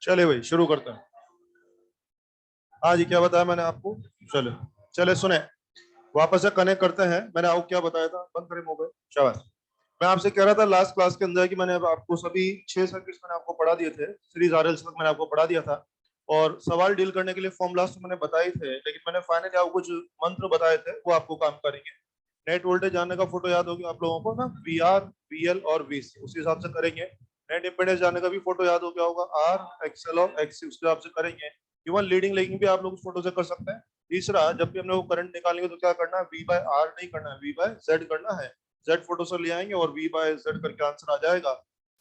चले भाई शुरू करते हैं। हाँ जी, क्या बताया मैंने आपको? चले चले सुने, वापस से कनेक्ट करते हैं। मैंने आपको क्या बताया था? बंद करें मोबाइल, शाबाश। मैं आपसे कह रहा था लास्ट क्लास के अंदर कि मैंने अब आपको सभी 6 सर्किट्स मैंने आपको पढ़ा दिए थे, सीरीज आरएल तक मैंने आपको पढ़ा दिया था। और सवाल डील करने के लिए फॉर्मूलाज तो मैंने बताए थे, लेकिन मैंने फाइनली आपको कुछ मंत्र बताए थे, वो आपको काम करेंगे। नेट वोल्टेज जानने का फोटो याद होगा आप लोगों को ना, वी आर, वी एल और वी सी, उसी हिसाब से करेंगे। नेट इम्पीडेंस जानने का भी फोटो याद हो गया होगा, आर एक्सएल और एक्सी, उसके हिसाब से करेंगे। इवन लीडिंग लेगिंग भी आप लोग उस फोटो से कर सकते हैं। तीसरा, जब भी हमने वो करंट निकालेंगे तो क्या करना है, वी बाय आर नहीं करना है, वी बाय जेड करना है। जेड फोटो से ले आएंगे और वी बाय जेड करके आंसर आ जाएगा।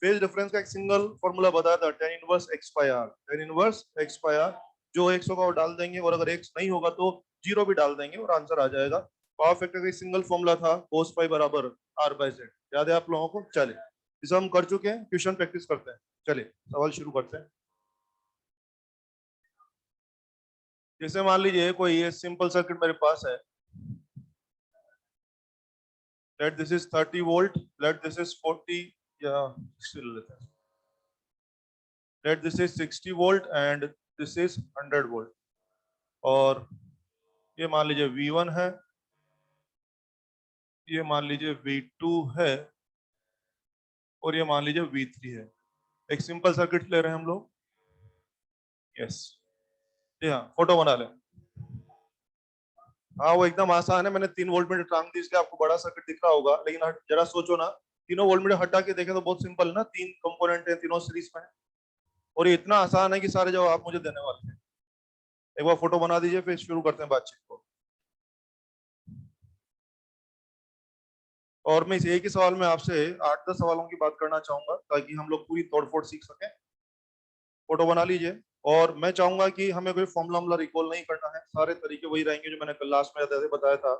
फेज डिफरेंस का एक सिंगल फॉर्मूला बताया था, tan inverse X by R, tan inverse X by R. जो एक्स होगा वो डाल देंगे, और अगर एक्स नहीं होगा तो जीरो भी डाल देंगे और आंसर आ जाएगा। पावर फैक्टर का सिंगल फॉर्मूला था, कोस पाई बराबर आर बाय जेड। याद है आप लोगों को? चले, इसे हम कर चुके हैं, क्वेश्चन प्रैक्टिस करते हैं। चलिए सवाल शुरू करते हैं। जैसे मान लीजिए कोई ये सिंपल सर्किट मेरे पास है। Let this is 30 volt, let this is 40 या 60 लेते हैं। Let this is 60 volt and this is 100 volt. और ये मान लीजिए V1 है, ये मान लीजिए V2 है, और ये मान लीजिए V3 है। एक सिंपल सर्किट ले रहे हैं हम लोग। यस, जी हाँ, फोटो बना लें। हाँ वो एकदम आसान है, मैंने 3 वोल्ट मीटर टांग दी इसलिए आपको बड़ा सर्किट दिख रहा होगा, लेकिन जरा सोचो ना, तीनों वोल्ट मीटर हटा के देखें तो बहुत सिंपल है ना, 3 कंपोनेंट है, तीनों सीरीज में है। और ये इतना आसान है कि सारे जवाब आप मुझे देने वाले हैं। एक बार फोटो बना दीजिए, फिर शुरू करते हैं बातचीत को। और मैं इस एक ही सवाल में आपसे 8-10 सवालों की बात करना चाहूंगा, ताकि हम लोग पूरी तोड़फोड़ सीख सकें। फोटो बना लीजिए। और मैं चाहूंगा कि हमें कोई फॉर्मूला वॉर्मूला रिकॉल नहीं करना है, सारे तरीके वही रहेंगे जो मैंने कल लास्ट में बताया था।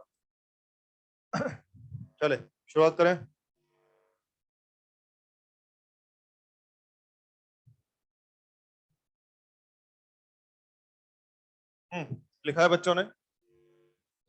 चले शुरुआत करें। लिखा है बच्चों ने?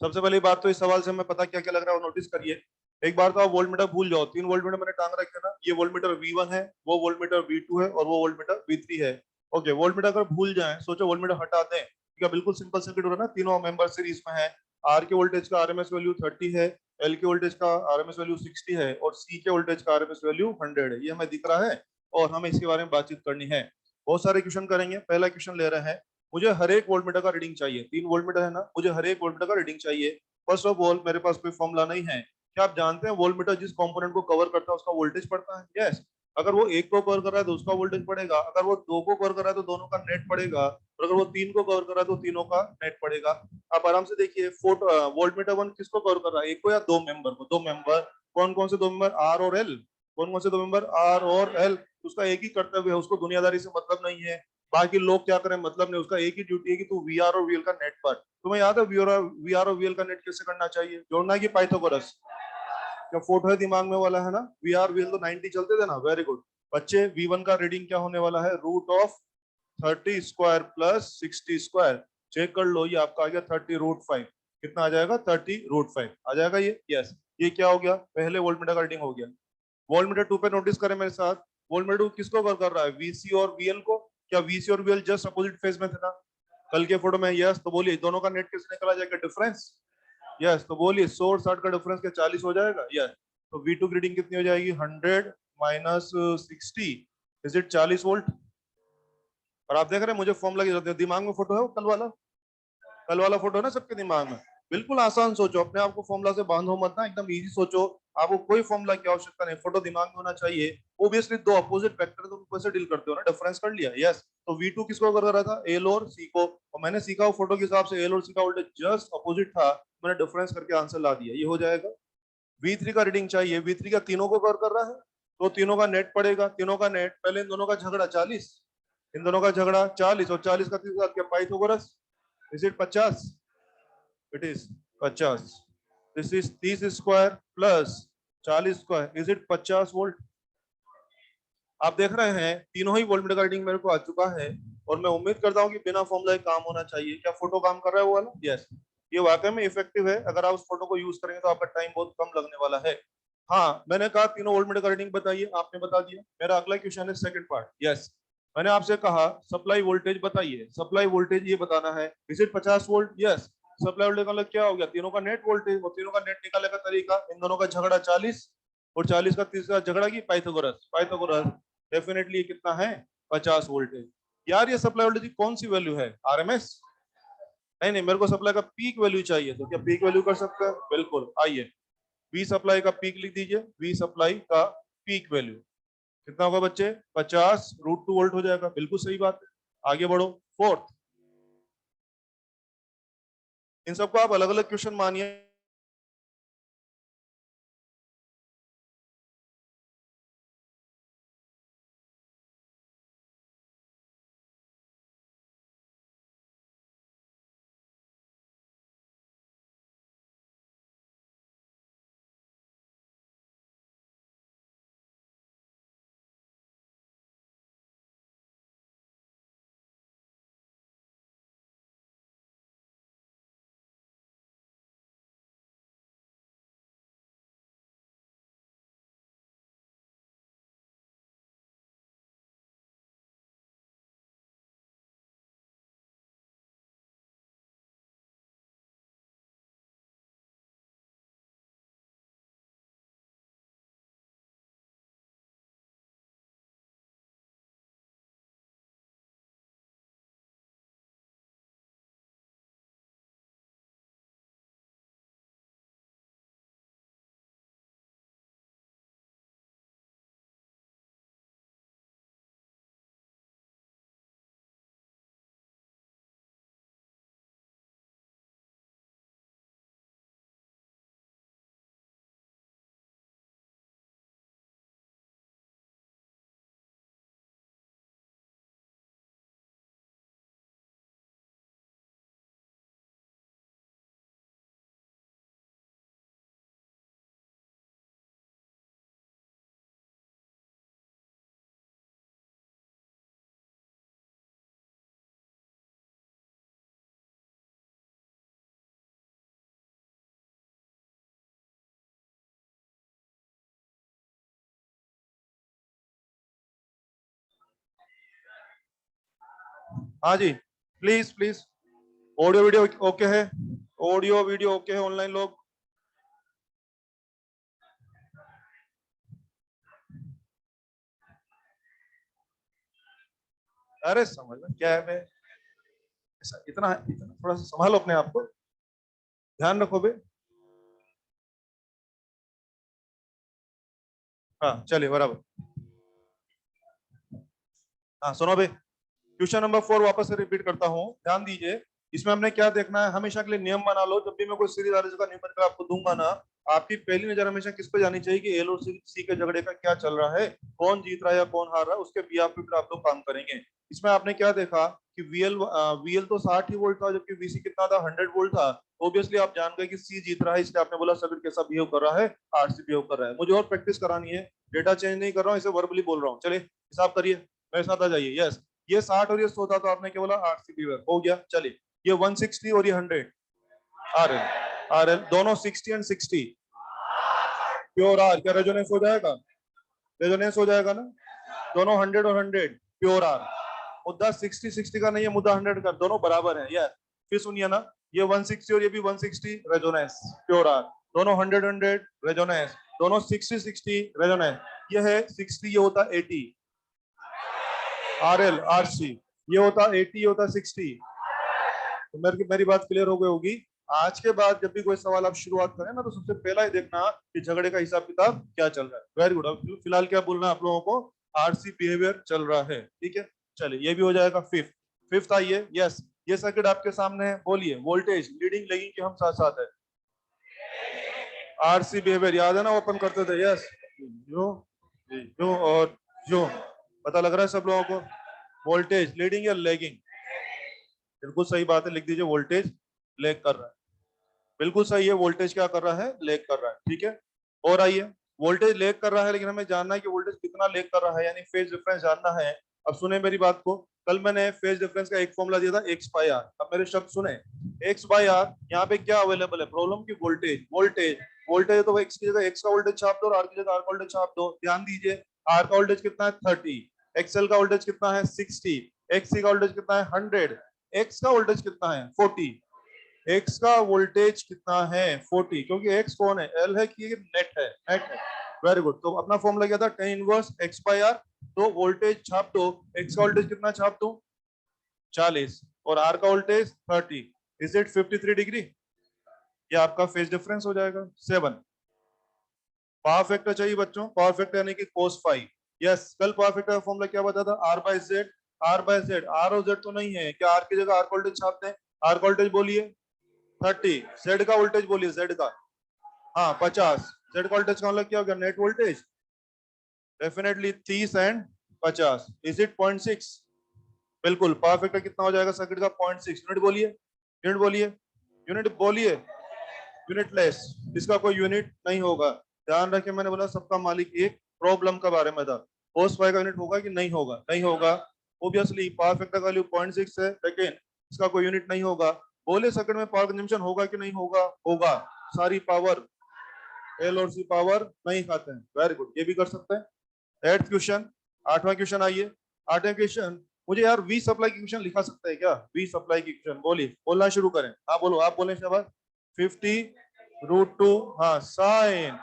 सबसे पहली बात तो इस सवाल से हमें पता क्या क्या लग रहा है वो नोटिस करिए। एक बार तो आप वोल्ट मीटर भूल जाओ, 3 वोल्ट मीटर मैंने टांग रखे ना, ये वोल्ट मीटर V1 है, वो वोल्ट मीटर V2 है, और वो वोल्ट मीटर V3 है। ओके, वोल्ट मीटर अगर भूल जाए, सोचो वोल्ट मीटर हटा दें, क्या बिल्कुल सिंपल सर्किट हो रहा है ना, तीनों मेंबर सीरीज में है। आर के वोल्टेज का आरएमएस वैल्यू 30 है, एल के वोल्टेज का आरएमएस वैल्यू 60 है, और सी के वोल्टेज का आरएमएस वैल्यू 100 है। ये हमें दिख रहा है, और हमें इसके बारे में बातचीत करनी है। बहुत सारे क्वेश्चन करेंगे। पहला क्वेश्चन ले रहे हैं, मुझे हर एक वोल्ट मीटर का रीडिंग चाहिए। 3 वोल्ट मीटर है ना, मुझे हर एक वोल्ट मीटर का रीडिंग चाहिए। फर्स्ट ऑफ ऑल मेरे पास कोई फॉर्मूला नहीं है। क्या आप जानते हैं वोल्ट मीटर जिस कंपोनेंट को कवर करता है उसका वोल्टेज पड़ता है? यस। अगर वो एक को कवर कर रहा है तो उसका वोल्टेज पड़ेगा, अगर वो दो को कवर कर रहा है तो दोनों का नेट पड़ेगा, और अगर वो तीन को कवर कर रहा है तो तीनों का नेट पड़ेगा। आप आराम से देखिए, फोटो वोल्ट मीटर वन किसको कवर कर रहा है, एक को या दो मेंबर को? दो मेंबर। कौन कौन से दो मेंबर? आर और एल। कौन कौन से दो मेंबर? आर और एल। उसका एक ही कर्तव्य है, उसको दुनियादारी से मतलब नहीं है, बाकी लोग क्या करें मतलब नहीं, उसका एक ही ड्यूटी है कि तू वी आर और वीएल का नेट पर। तुम्हें याद है वी आर और वीएल का नेट कैसे करना चाहिए? जोड़ना है कि पाइथागोरस? क्या फोटो है दिमाग में वाला है ना, वी आर वीएल तो 90 चलते थे ना, वेरी गुड। बच्चे V1 का रीडिंग क्या होने वाला है? Root of 30 square plus 60 square. Check कर लो, ये आपका आ गया 30√5। कितना आ जाएगा? 30√5 आ जाएगा ये। यस, ये क्या हो गया? पहले वोल्ट मीटर का रीडिंग हो गया। वोल्ट मीटर 2 पे नोटिस करें मेरे साथ, वोल्ट मीटर 2 किसको कवर कर रहा है? वीसी और वीएल को। क्या वीसी और वीएल जस्ट अपोजिट फेज में थे ना कल के फोटो में? यस, तो बोलिए दोनों का नेट किसने निकला जाएगा? डिफरेंस। यस, तो बोलिए 100 और 60 का डिफरेंस क्या 40 हो जाएगा? यस। तो V2 की रीडिंग कितनी हो जाएगी? 100 माइनस 60 इज इट 40 वोल्ट। और आप देख रहे हैं मुझे फॉर्मूला की जरूरत है, दिमाग में फोटो है वो कल वाला फोटो है ना सबके दिमाग में। बिल्कुल आसान सोचो, अपने आप को फॉर्मूला से बांधो मत ना, एकदम इजी सोचो। आपको कोई फॉर्मूला की आवश्यकता नहीं, फोटो दिमाग में होना चाहिए। ओब्वियसली दो अपोजिट वेक्टर तुम कैसे डील करते हो ना, डिफरेंस कर लिया। यस, तो V2 किसको कर रहा था? एल और सी को। और मैंने सीखा फोटो के हिसाब से एल और सी का वोल्टेज जस्ट अपोजिट था, मैंने डिफरेंस करके आंसर ला दिया, ये हो जाएगा। V3 का रीडिंग चाहिए, V3 का तीनों को कवर कर रहा है, तो तीनों का नेट पड़ेगा। तीनों का नेट, पहले इन दोनों का झगड़ा 40, इन दोनों का झगड़ा 40, और 40 का 30 क्या Pythagoras? Is it 50? It is 50। This is 30 square plus 40 square, is it 50 volt? आप देख रहे हैं तीनों ही वोल्ट मीटर का रीडिंग मेरे को आ चुका है, और मैं उम्मीद करता हूं कि बिना फॉर्मूला काम होना चाहिए। क्या फोटो काम कर रहा है वो वाला? यस। ये वाकई में इफेक्टिव है, अगर आप उस फोटो को यूज करेंगे तो आपका टाइम बहुत कम लगने वाला है। हाँ, मैंने कहा तीनों वोल्ट मीटर का रीडिंग बताइए, आपने बता दिया। मेरा अगला क्वेश्चन है सेकंड पार्ट। यस, मैंने आपसे कहा सप्लाई वोल्टेज बताइए, सप्लाई वोल्टेज ये बताना है, is it 50 volt? Yes. Supply voltage का मतलब क्या हो गया? तीनों का नेट वोल्टेज, और तीनों का नेट निकालने का तरीका, इन दोनों का झगड़ा 40 और 40 का तीसरा झगड़ा की पाइथागोरस, पाइथागोरस डेफिनेटली कितना है? 50 वोल्टेज। यार ये सप्लाई वोल्टेज की कौन सी वैल्यू है? आरएमएस? नहीं नहीं, मेरे को सप्लाई का पीक वैल्यू चाहिए, तो क्या पीक वैल्यू कर सकते हैं? बिल्कुल, आइए वी सप्लाई का पीक लिख दीजिए, वी सप्लाई का पीक वैल्यू कितना होगा बच्चे? 50 √2 वोल्ट हो जाएगा। बिल्कुल सही बात है। आगे बढ़ो, फोर्थ। इन सबको आप अलग अलग क्वेश्चन मानिए। हाँ जी, please please. Audio video okay है? ऑडियो वीडियो ओके है? ऑनलाइन लोग? अरे समझ में क्या है? मैं इतना इतना थोड़ा सा संभालो अपने आप को, ध्यान रखो बे। हाँ चलिए, बराबर। हाँ सुनो बे, क्वेश्चन नंबर 4 वापस से रिपीट करता हूँ, ध्यान दीजिए। इसमें हमने क्या देखना है, हमेशा के लिए नियम बना लो, जब भी मैं कोई सीरीज आरएलसी का न्यूमेरिकल आपको दूंगा ना, आपकी पहली नजर हमेशा किस पे जानी चाहिए कि एल और सी के झगड़े का क्या चल रहा है, कौन जीत रहा है या कौन हार रहा है, उसके बिहाफ पे फिर आप लोग काम करेंगे। इसमें आपने क्या देखा कि वीएल तो 60 ही वोल्ट था, जबकि वीसी कितना था? 100 वोल्ट था। ऑब्वियसली आप जान गए कि सी जीत रहा है, इसलिए आपने बोला सर्किट कैसा बिहेव कर रहा है? आरसी बिहेव कर रहा है। मुझे और प्रैक्टिस करानी है, डेटा चेंज नहीं कर रहा हूँ, इसे वर्बली बोल रहा हूँ। चलिए हिसाब करिए, मेरे साथ आ जाइए। यस, ये 60 और ये 100 था, तो आपने क्या बोला? आरसी बिहेव हो गया। चलिए ये 160 और ये 100, आर एल दोनों 60 एंड 60 प्योर आर, क्या रेजोनेंस हो जाएगा? रेजोनेंस हो जाएगा ना? दोनों 100 और 100 प्योर आर। मुद्दा 60 60 का नहीं है, मुद्दा 100 का, दोनों बराबर है यार। फिर सुनिए ना, ये 160 और ये भी 160 रेजोनेंस प्योर आर, दोनों 100 100 रेजोनेंस, दोनों 60 60 रेजोनेंस। ये है 60, ये होता 80 आर एल आर सी, ये होता 80, ये होता 60। तो मेरी बात क्लियर हो गई होगी। आज के बाद जब भी कोई सवाल आप शुरुआत करें ना, तो सबसे पहला ही देखना कि झगड़े का हिसाब किताब क्या चल रहा है। Very good. अब फिलहाल क्या बोलना है आप लोगों को? आरसी बिहेवियर चल रहा है, ठीक है। चलिए ये भी हो जाएगा। फिफ्थ, फिफ्थ आइए। यस, ये सर्किट आपके सामने है, बोलिए वोल्टेज लीडिंग लेगिंग के हम साथ साथ है। आरसी बिहेवियर याद है ना, ओपन करते थे। यस, जो जो और जो, पता लग रहा है सब लोगों को? वोल्टेज लीडिंग या लेगिंग? बिल्कुल सही बात है, लिख दीजिए वोल्टेज लेग कर रहा है। बिल्कुल सही है, वोल्टेज क्या कर रहा है? लेग कर रहा है, ठीक है। और आइए, वोल्टेज लेग कर रहा है, लेकिन हमें जानना है कि वोल्टेज कितना लेग कर रहा है, यानी फेज डिफरेंस जानना है। अब सुने मेरी बात को, कल मैंने फेज डिफरेंस का एक फॉर्मूला दिया था, एक्स बाई आर। अब मेरे शब्द सुने, एक्स बाई आर, यहाँ पे क्या अवेलेबल है? प्रॉब्लम की वोल्टेज, वोल्टेज वोल्टेज, तो एक्स की जगह एक्स का वोल्टेज छाप दो और आर की जगह आर का वोल्टेज छाप दो। ध्यान दीजिए, आर का वोल्टेज कितना है? 30, एक्सएल का वोल्टेज कितना है 60, एक्ससी का वोल्टेज कितना है 100, एक्स का वोल्टेज कितना है 40, एक्स का वोल्टेज कितना है 40, क्योंकि एक्स कौन है, एल है कि नेट है, नेट है। Very good. तो अपना फॉर्मूला क्या था, tan inverse X by R. तो वोल्टेज छाप दो, एक्स का वोल्टेज कितना छाप दो 40 और आर का वोल्टेज 30। Is it 53 degree? ये आपका फेज डिफरेंस हो जाएगा 7। पावर फैक्टर चाहिए बच्चों, पावर फैक्टर यानी कि cos फाई। यस, कल पावर फैक्टर का फॉर्मूला क्या बता था, R by Z. R by Z, R और जेड तो नहीं है क्या, आर की जगह आर का वोल्टेज छापते हैं। आर का वोल्टेज बोलिए 30, जेड का वोल्टेज बोलिए, जेड का हाँ 50। जेड का वोल्टेज का मतलब क्या हो गया, net voltage definitely 30 and 50। Is it 0.6? बिल्कुल। पावर फैक्टर कितना हो जाएगा सर्किट का 0.6। यूनिट बोलिए, यूनिट बोलिए, यूनिट बोलिए, यूनिटलेस, इसका कोई यूनिट नहीं होगा। ध्यान रखें, मैंने बोला सबका मालिक एक, प्रॉब्लम के बारे में था। cos फाई का यूनिट होगा कि नहीं होगा, नहीं होगा। ऑब्वियसली पावर फैक्टर का वैल्यू 0.6 है, लेकिन इसका कोई यूनिट नहीं होगा। बोले सर्किट में पावर कंजम्पशन होगा कि नहीं होगा, होगा। सारी पावर एल और सी पावर नहीं खाते हैं। वेरी गुड, ये भी कर सकते हैं। 8th क्वेश्चन, 8वां क्वेश्चन आइए। 8वें क्वेश्चन, मुझे यार वी सप्लाई की क्वेश्चन लिखा सकते हैं क्या, वी सप्लाई की क्वेश्चन बोलिए, बोलना शुरू करें। हाँ बोलो, आप बोले शाबाश। 50√2 हाँ sine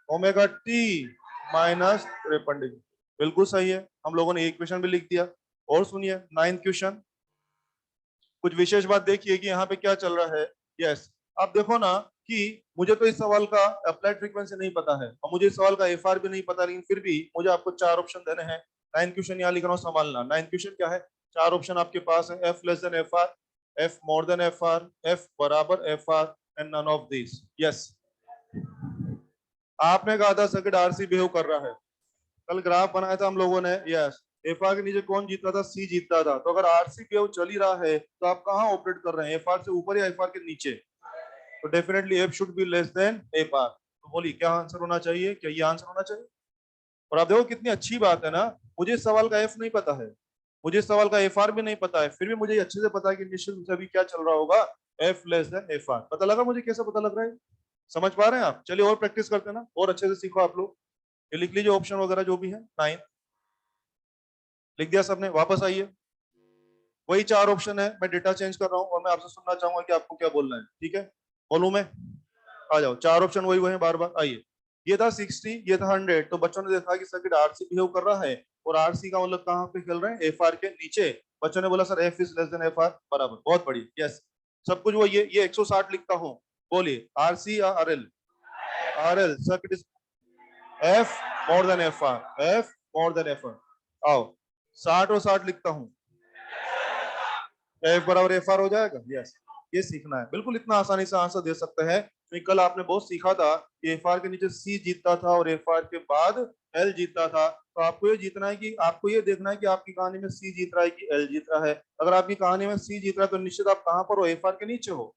omega T minus 53 degree, बिल्कुल सही है। हम लोगों ने एक क्वेश्चन भी लिख दिया। और सुनिए 9th क्वेश्चन, कुछ विशेष बात देखिए कि यहाँ पे क्या चल रहा है। यस, आप देखो ना कि मुझे तो इस सवाल का अप्लाइड फ्रीक्वेंसी नहीं पता है और मुझे इस सवाल का एफआर भी नहीं पता, लेकिन फिर भी मुझे आपको 4 ऑप्शन देने हैं। 9th क्वेश्चन यहाँ लिख रहा हूँ, संभालना। 9th क्वेश्चन क्या है, 4 ऑप्शन आपके पास है, F less than F R, F more than F R, F बराबर F R and none of this. Yes, आपने कहा था सर्किट आरसी बिहेव कर रहा है, कल ग्राफ बनाया था हम लोगों ने। यस, एफआर के नीचे कौन जीतता था, सी जीतता था। तो अगर आरसी बिहेव चल ही रहा है तो आप कहाँ ऑपरेट कर रहे हैं, एफआर से ऊपर या एफआर के नीचे? तो definitely F should be less than F R. तो बोलिए क्या आंसर होना चाहिए, क्या ये आंसर होना चाहिए? और आप देखो कितनी अच्छी बात है ना, मुझे इस सवाल का एफ नहीं पता है, मुझे इस सवाल का एफ आर भी नहीं पता है, फिर भी मुझे अच्छे से पता है कि निश्चित रूप से अभी क्या चल रहा होगा, F less than F R. पता लगा मुझे, कैसे पता लग रहा है, समझ पा रहे हैं आप? चलिए और प्रैक्टिस करते हैं ना, और अच्छे से सीखो आप लोग। ये लिख लीजिए ऑप्शन वगैरह जो भी है। 9 लिख दिया सबने, वापस आइए। वही 4 ऑप्शन है, मैं डेटा चेंज कर रहा हूँ और मैं आपसे सुनना चाहूंगा कि आपको क्या बोलना है, ठीक है? बोलूं मैं? आ जाओ, 4 ऑप्शन वही हुए हैं बार बार। आइए, ये था 60, ये था 100। तो बच्चों ने देखा कि सर्किट आरसी बिहेव कर रहा है और आरसी का मतलब कहाँ पे खेल रहे हैं, एफ आर के नीचे। बच्चों ने बोला sir F is less than F R, बराबर, बहुत बढ़िया। यस, सब कुछ वो ये 160 लिखता हूँ। बोलिए आरसी या R L? R L. Circuit is F more than F R, F more than F R. आओ 60 और 60 लिखता हूँ, एफ बराबर एफ आर हो जाएगा। यस, ये सीखना है, बिल्कुल इतना आसानी से आंसर दे सकते हैं। तो कल आपने बहुत सीखा था कि एफ आर के नीचे सी जीतता था और एफ आर के बाद एल जीतता था। तो आपको ये जीतना है कि आपको ये देखना है कि आपकी कहानी में सी जीत रहा है कि एल जीत रहा है। अगर आपकी कहानी में सी जीत रहा है तो निश्चित आप कहां पर हो, एफ आर के नीचे हो।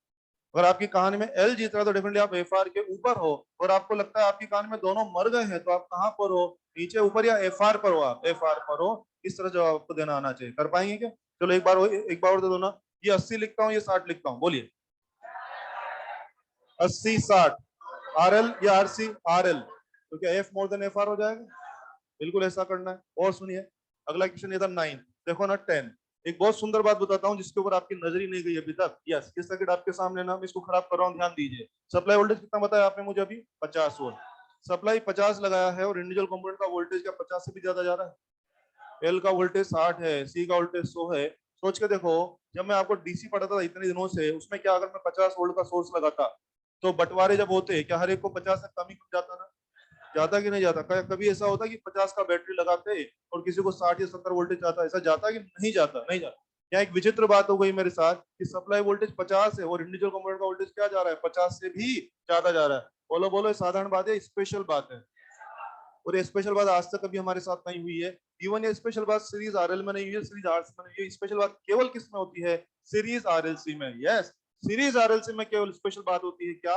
अगर आपकी कहानी में एल जीत रहा है तो डेफिनेटली आप एफ आर के ऊपर हो। और आपको लगता है आपकी कहानी में दोनों मर गए हैं तो आप कहां पर हो, नीचे, ऊपर या एफ आर पर हो? आप एफ आर पर हो। इस तरह जवाब आपको देना आना चाहिए। कर पाएंगे क्या? चलो एक बार और दे दो ना। ये 80 लिखता हूँ, ये 60 लिखता हूँ, बोलिए 80 60, आर एल या आर सी? R L. तो क्या F more than F R हो जाएगा? बिल्कुल ऐसा करना है। और सुनिए अगला क्वेश्चन, ये था 9। देखो ना 10, एक बहुत सुंदर बात बताता हूँ जिसके ऊपर आपकी नजर ही नहीं गई अभी तक। यस, ये सर्किट आपके सामने ना, मैं इसको खराब कर रहा हूँ, ध्यान दीजिए। सप्लाई वोल्टेज कितना बताया आपने मुझे अभी, 50 वोल्ट। सप्लाई 50 लगाया है और इंडिविजुअल कंपोनेंट का वोल्टेज क्या 50 से भी ज्यादा जा रहा है? एल का वोल्टेज 60 है, सी का वोल्टेज 100 है। सोच के देखो, जब मैं आपको डीसी पढ़ाता था इतने दिनों से, उसमें क्या अगर मैं 50 वोल्ट का सोर्स लगाता तो बंटवारे जब होते क्या हर एक को 50 से कम ही कुछ जाता ना? जाता कि नहीं जाता? कभी ऐसा होता कि 50 का बैटरी लगाते और किसी को 60 या 70 वोल्टेज जाता, ऐसा जाता कि नहीं जाता? नहीं जाता। यहाँ एक विचित्र बात हो गई मेरे साथ कि सप्लाई वोल्टेज 50 है और इंडिविजुअल कंपोनेंट का वोल्टेज क्या जा रहा है, 50 से भी ज्यादा जा रहा है। बोलो बोलो, साधारण बात है, स्पेशल बात है। और ये स्पेशल बात आज तक कभी हमारे साथ नहीं हुई है। इवन ये स्पेशल बात सीरीज आरएल में नहीं हुई है, सीरीज आरसी में नहीं हुई है। स्पेशल बात केवल किस में होती है, सीरीज आरएलसी में। यस, सीरीज आरएलसी में केवल स्पेशल बात होती है क्या,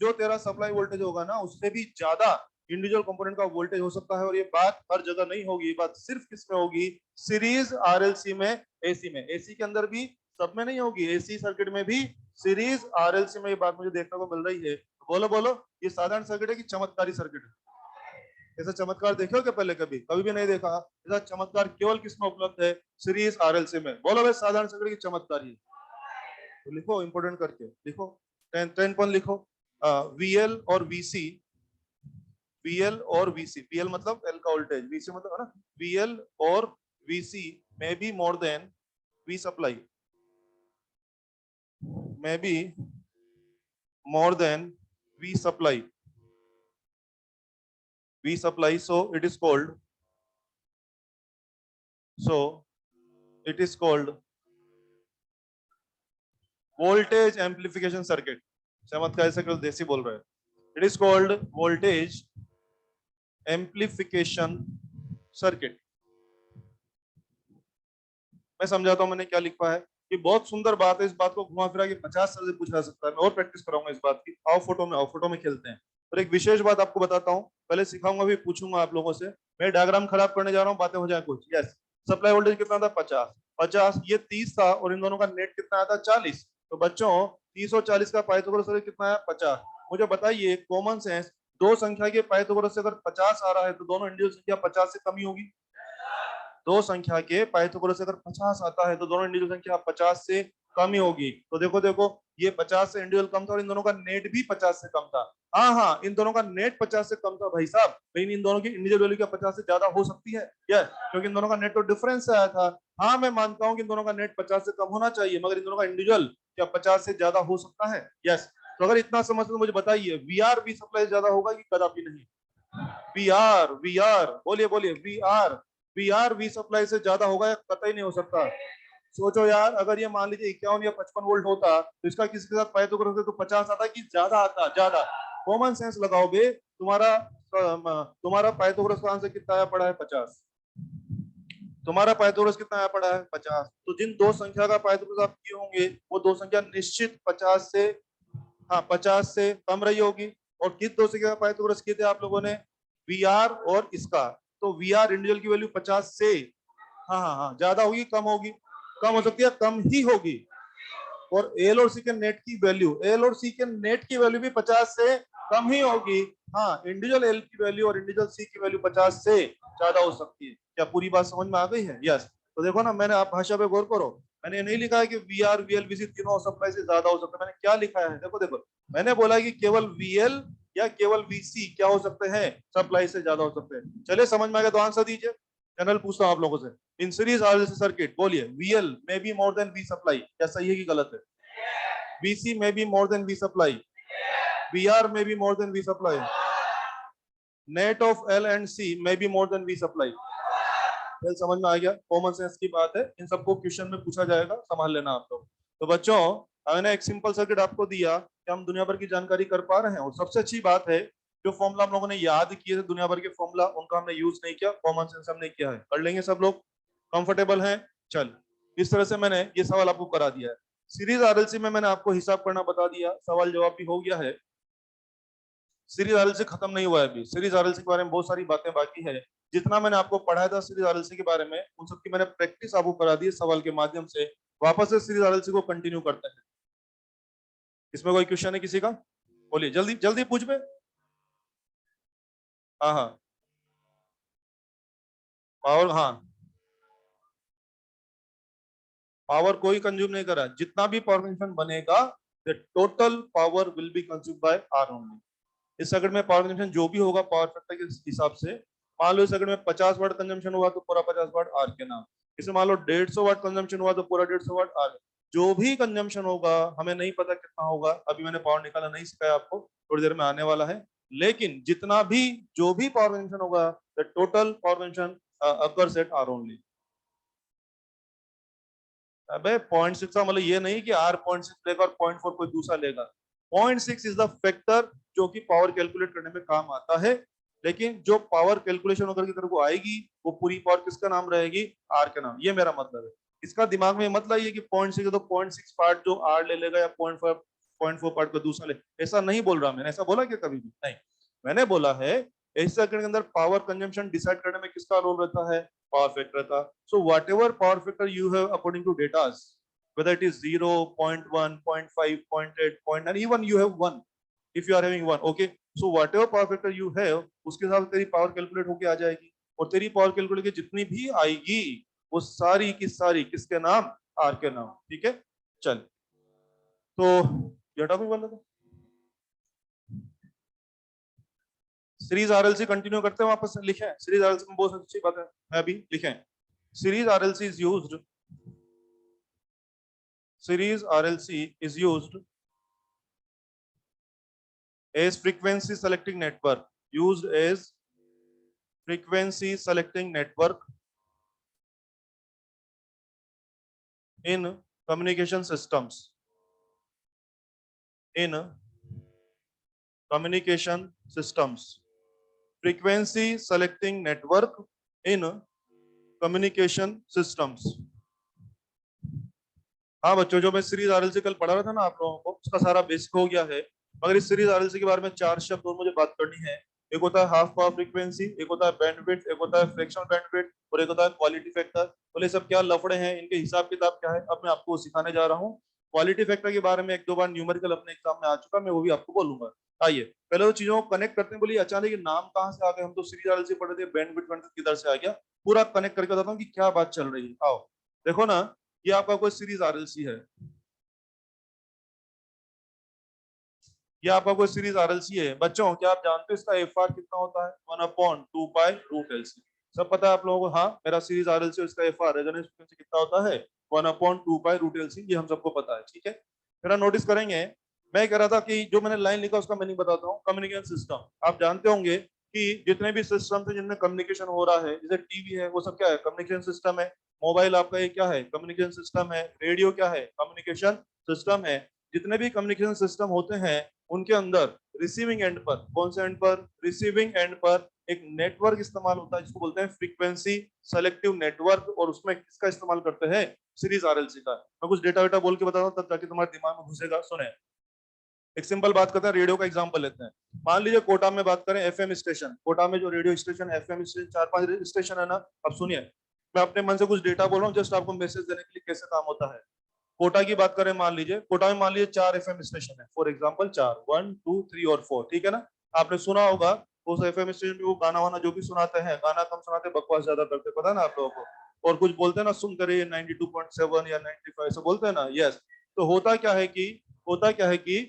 जो तेरा सप्लाई वोल्टेज होगा ना उससे भी ज्यादा इंडिविजुअल कंपोनेंट का वोल्टेज हो सकता है। और ये बात हर जगह नहीं होगी, ये बात सिर्फ किस में होगी, सीरीज आरएलसी में, एसी में। एसी के अंदर भी, सब में नहीं होगी, एसी सर्किट में भी सीरीज आरएलसी में ये बात मुझे देखने को मिल रही है। बोलो बोलो, ये साधारण सर्किट है कि चमत्कारी सर्किट है? ऐसा चमत्कार देखे हो क्या पहले? कभी कभी भी नहीं देखा। ऐसा चमत्कार केवल किसमें उपलब्ध है? सीरीज आरएलसी में। बोलो भाई साधारण सर्किट की चमत्कार ही। तो लिखो, इंपोर्टेंट करके लिखो, 10 पॉइंट लिखो। वीएल और वीसी, वीएल और वीसी, वीएल मतलब एल का वोल्टेज, वीसी मतलब है ना, वीएल और वीसी में be more than V supply, में be more than V supply, we supply, so it is called voltage amplification circuit। चमत्कार से केवल देसी बोल रहे हैं। It is called voltage amplification circuit. मैं समझाता हूं मैंने क्या लिखा है। ये बहुत सुंदर बात है, इस बात को घुमा फिरा के 50 साल से पूछा जा सकता है। मैं और प्रैक्टिस कराऊंगा इस बात की। आओ फोटो में खेलते हैं। और एक विशेष बात आपको बताता हूँ, पहले सिखाऊंगा फिर पूछूंगा आप लोगों से। मैं डायग्राम खराब करने जा रहा हूँ, बातें हो जाए कुछ। यस, सप्लाई वोल्टेज कितना था? 50, ये 30 था, और इन दोनों का नेट कितना आया था? 40। तो बच्चों 30 और 40 का पाइथागोरस कितना है? 50। मुझे बताइए कॉमन सेंस, दो संख्या के पाइथागोरस से अगर 50 आ रहा है तो दोनों इंडिविजुअल संख्या 50 से कम ही होगी। दो संख्या के पाइथागोरस से अगर 50 आता है तो दोनों इंडिविजुअल संख्या 50 से कम ही होगी। तो देखो देखो, ये 50 से इंडिविजुअल कम था और इन दोनों का नेट भी 50 से कम था। हाँ हाँ, इन दोनों का नेट 50 से कम था भाई साहब, लेकिन इन दोनों की इंडिविजुअल वैल्यू क्या 50 से ज्यादा हो सकती है? यस, क्योंकि इन दोनों का नेट तो डिफरेंस आया था। हाँ मैं मानता हूँ कि इन दोनों का नेट 50 से कम होना चाहिए, मगर इन दोनों का इंडिविजुअल क्या 50 से ज्यादा हो सकता है? यस। तो अगर इतना समझते तो मुझे बताइए, वी सप्लाई ज्यादा होगा कि कदापि नहीं? वी आर बोलिए बोलिए, वी आर वी सप्लाई से ज्यादा होगा या कतई नहीं हो सकता? सोचो यार, अगर ये मान लीजिए 51 या 55 वोल्ट होता तो इसका किसी के साथ पाइथागोरस होते तो 50 आता कि ज्यादा आता? ज्यादा। कॉमन सेंस लगाओ बे। तुम्हारा पाइथागोरस का आंसर कितना आया पड़ा है? 50। तुम्हारा पाइथागोरस कितना आया पड़ा है? 50। तो जिन दो संख्या का पाइथागोरस आप किए होंगे वो दो संख्या निश्चित 50 से, हाँ 50 से कम रही होगी। और किस दो संख्या का पाइथागोरस किए थे आप लोगों ने? वी आर और इसका। तो वी आर इंडिविजुअल की वैल्यू 50 से, हाँ हाँ हाँ, ज्यादा होगी कम होगी? कम हो सकती है, कम ही होगी। और एल और सी के नेट की वैल्यू, एल और सी के नेट की वैल्यू भी 50 से कम ही होगी। हाँ, इंडिविजुअल एल की वैल्यू और इंडिविजुअल सी की वैल्यू 50 से ज्यादा हो सकती है। क्या पूरी बात समझ में आ गई है? यस। तो देखो ना, मैंने, आप भाषा पे गौर करो, मैंने नहीं लिखा है कि we are V L V सी तीनों सप्लाई से ज्यादा हो सकता है। मैंने क्या लिखा है? देखो देखो, मैंने बोला कि केवल वी एल या केवल वी सी क्या हो सकते हैं? सप्लाई से ज्यादा हो सकते हैं। चलिए समझ में आ गया तो आंसर दीजिए। जनरल पूछता हूँ आप लोगों से, इन सीरीज आरएलसी सर्किट बोलिए, वीएल में be more than V supply, क्या सही है कि गलत है? VC may be more than V supply. VR may be more than V supply. Net of L and C may be more than V supply. Well समझ में आ गया, common sense की बात है। इन सबको क्वेश्चन में पूछा जाएगा, संभाल लेना आप लोग। तो बच्चों, मैंने एक सिंपल सर्किट आपको दिया कि हम दुनिया भर की जानकारी कर पा रहे हैं। और सबसे अच्छी बात है, जो फॉर्मूला हम लोगों ने याद किए थे दुनिया भर के फॉर्मूला, उनका हमने यूज नहीं किया, कॉमन सेंस हमने किया है। कर लेंगे सब लोग? कंफर्टेबल हैं? चल, इस तरह से मैंने ये सवाल आपको करा दिया है। सीरीज आरएलसी में मैंने आपको हिसाब करना बता दिया, सवाल जवाब भी हो गया है। सीरीज आरएलसी खत्म नहीं हुआ है अभी, सीरीज आरएलसी के बारे में बहुत सारी बातें बाकी है। जितना मैंने आपको पढ़ाया था सीरीज आरएलसी के बारे में, उन सबकी मैंने प्रैक्टिस आपको करा दी सवाल के माध्यम से। वापस से सीरीज आरएलसी को कंटिन्यू करते हैं। इसमें कोई क्वेश्चन है किसी का? बोलिए, जल्दी जल्दी पूछ में। हाँ हाँ, पावर, हाँ, पावर कोई कंज्यूम नहीं करा। जितना भी पावर कंजम्पशन बनेगा, the total power will be consume by R only. इस सर्किट में पावर कंजम्पशन जो भी होगा पावर फैक्टर के हिसाब से, मान लो इस सर्किट में 50 वाट कंजम्पशन हुआ तो पूरा 50 वाट आर के नाम। इसमें मान लो 150 वाट कंजम्पशन हुआ तो पूरा 150 वाट आर। जो भी कंजम्पशन होगा, हमें नहीं पता कितना होगा, अभी मैंने पावर निकाला नहीं सिखाया आपको, थोड़ी देर में आने वाला है। लेकिन जितना भी, जो भी पावर कंजम्पशन होगा, the total power consumption occurs at R only. अबे 0.6 का मतलब ये नहीं कि आर 0.6 लेगा और 0.4 कोई दूसरा लेगा। 0.6 इज द फैक्टर जो कि पावर कैलकुलेट करने में काम आता है। लेकिन जो पावर कैलकुलेशन होकर की तरफ को आएगी, वो पूरी पावर किसका नाम रहेगी? आर के नाम। ये मेरा मतलब है। इसका दिमाग में मत लाइए कि 0.6 है तो 0.6 पार्ट जो आर ले लेगा या 0.4 पार्ट को दूसरा ले। ऐसा नहीं बोल रहा मैंने, ऐसा बोला क्या कभी भी? नहीं। मैंने बोला है इस सर्किट के अंदर पावर कंजम्पशन डिसाइड करने में किसका रोल रहता है? पावर फैक्टर का। So whatever power factor you have according to data, whether it is 0, 0.1, 0.5, 0.8, 0.9, even you have 1, if you are having 1, okay. So what ever power factor you have उसके हिसाब से तेरी पावर कैलकुलेट होके आ जाएगी, और तेरी power calculate की जितनी भी आएगी वो सारी की सारी किसके नाम, आर के नाम। ठीक है, चल तो ये टॉपिक बोल रहा था, सीरीज आरएलसी कंटिन्यू करते हैं, वापस लिखे सीरीज आरएलसी में बहुत अच्छी बात है, मैं अभी लिखे series RLC is used, series RLC is used as frequency selecting network, used as frequency selecting network in communication systems, in communication systems, frequency selecting network in communication systems। हाँ बच्चों, जो मैं सीरीज आरएलसी कल पढ़ा रहा था ना आप लोगों को, उसका सारा बेसिक हो गया है, मगर इस सीरीज आरएलसी के बारे में 4 शब्द और मुझे बात करनी है। एक होता है हाफ पावर फ्रीक्वेंसी, एक होता है बैंडविड्थ, एक होता है फ्रैक्शनल बैंडविड्थ, और एक होता है क्वालिटी फैक्टर। बोले सब क्या लफड़े हैं, इनके हिसाब किताब क्या है, अब मैं आपको सिखाने जा रहा हूँ। क्वालिटी फैक्टर के बारे में 1-2 बार न्यूमेरिकल अपने एग्जाम में आ चुका, मैं वो भी आपको बोलूंगा। आइए पहले तो चीजों को कनेक्ट करते हैं। बोलिए अचानक ये नाम कहाँ से आ गए, हम तो सीरीज आरएलसी पढ़ रहे थे, बैंडविड्थ किधर से आ गया, पूरा कनेक्ट करके बताता हूँ कि क्या बात चल रही है। आओ देखो ना, ये आपका कोई सीरीज आरएलसी है, ये आपका कोई सीरीज आरएलसी है। बच्चों क्या आप जानते हो इसका एफआर कितना होता है? 1/2 पाई रूट एलसी। सब पता है आप लोगों को? हाँ, मेरा सीरीज आरएलसी इसका एफआर रेजोनेंस फ्रीक्वेंसी कितना होता है? 1/2 पाई रूट एलसी, ये हम सबको पता है। ठीक है, मेरा नोटिस करेंगे। मैं कह रहा था कि जो मैंने लाइन लिखा उसका मीनिंग बताता हूँ। कम्युनिकेशन सिस्टम, आप जानते होंगे कि जितने भी सिस्टम थे जिनमें कम्युनिकेशन हो रहा है, जैसे टीवी है, वो सब क्या है? कम्युनिकेशन सिस्टम है। मोबाइल आपका ये क्या है? कम्युनिकेशन सिस्टम है। रेडियो क्या है? कम्युनिकेशन सिस्टम है। जितने भी कम्युनिकेशन सिस्टम होते हैं उनके अंदर रिसीविंग एंड पर, कौन से एंड पर? रिसीविंग एंड पर एक नेटवर्क इस्तेमाल होता है जिसको बोलते हैं फ्रीक्वेंसी सेलेक्टिव नेटवर्क, और उसमें किसका इस्तेमाल करते हैं? सीरीज आरएलसी का। मैं कुछ डेटा वेटा बोल के बताता हूँ तब ताकि तुम्हारे दिमाग में घुसेगा। सुने, एक सिंपल बात करते हैं, रेडियो का एग्जांपल लेते हैं। मान लीजिए कोटा में बात करें, एफएम स्टेशन, कोटा में जो radio station, FM station 4-5 station है ना। अब सुनिए, मैं अपने मन से कुछ डेटा बोल रहा हूँ जस्ट आपको मैसेज देने के लिए कैसे काम होता है। कोटा की बात करें, मान लीजिए कोटा में मान लीजिए 4 एफएम स्टेशन है, फॉर एग्जांपल 4, 1 2 3 और 4, ठीक है ना। आपने सुना होगा उस एफएम स्टेशन पे वो गाना वाना जो भी सुनाते हैं, गाना कम सुनाते, बकवास ज्यादा करते, पता है ना आप लोगों को। और कुछ बोलते हैं ना, सुनते रहिए 92.7 या 95 ऐसे बोलते हैं ना। यस, तो होता क्या है कि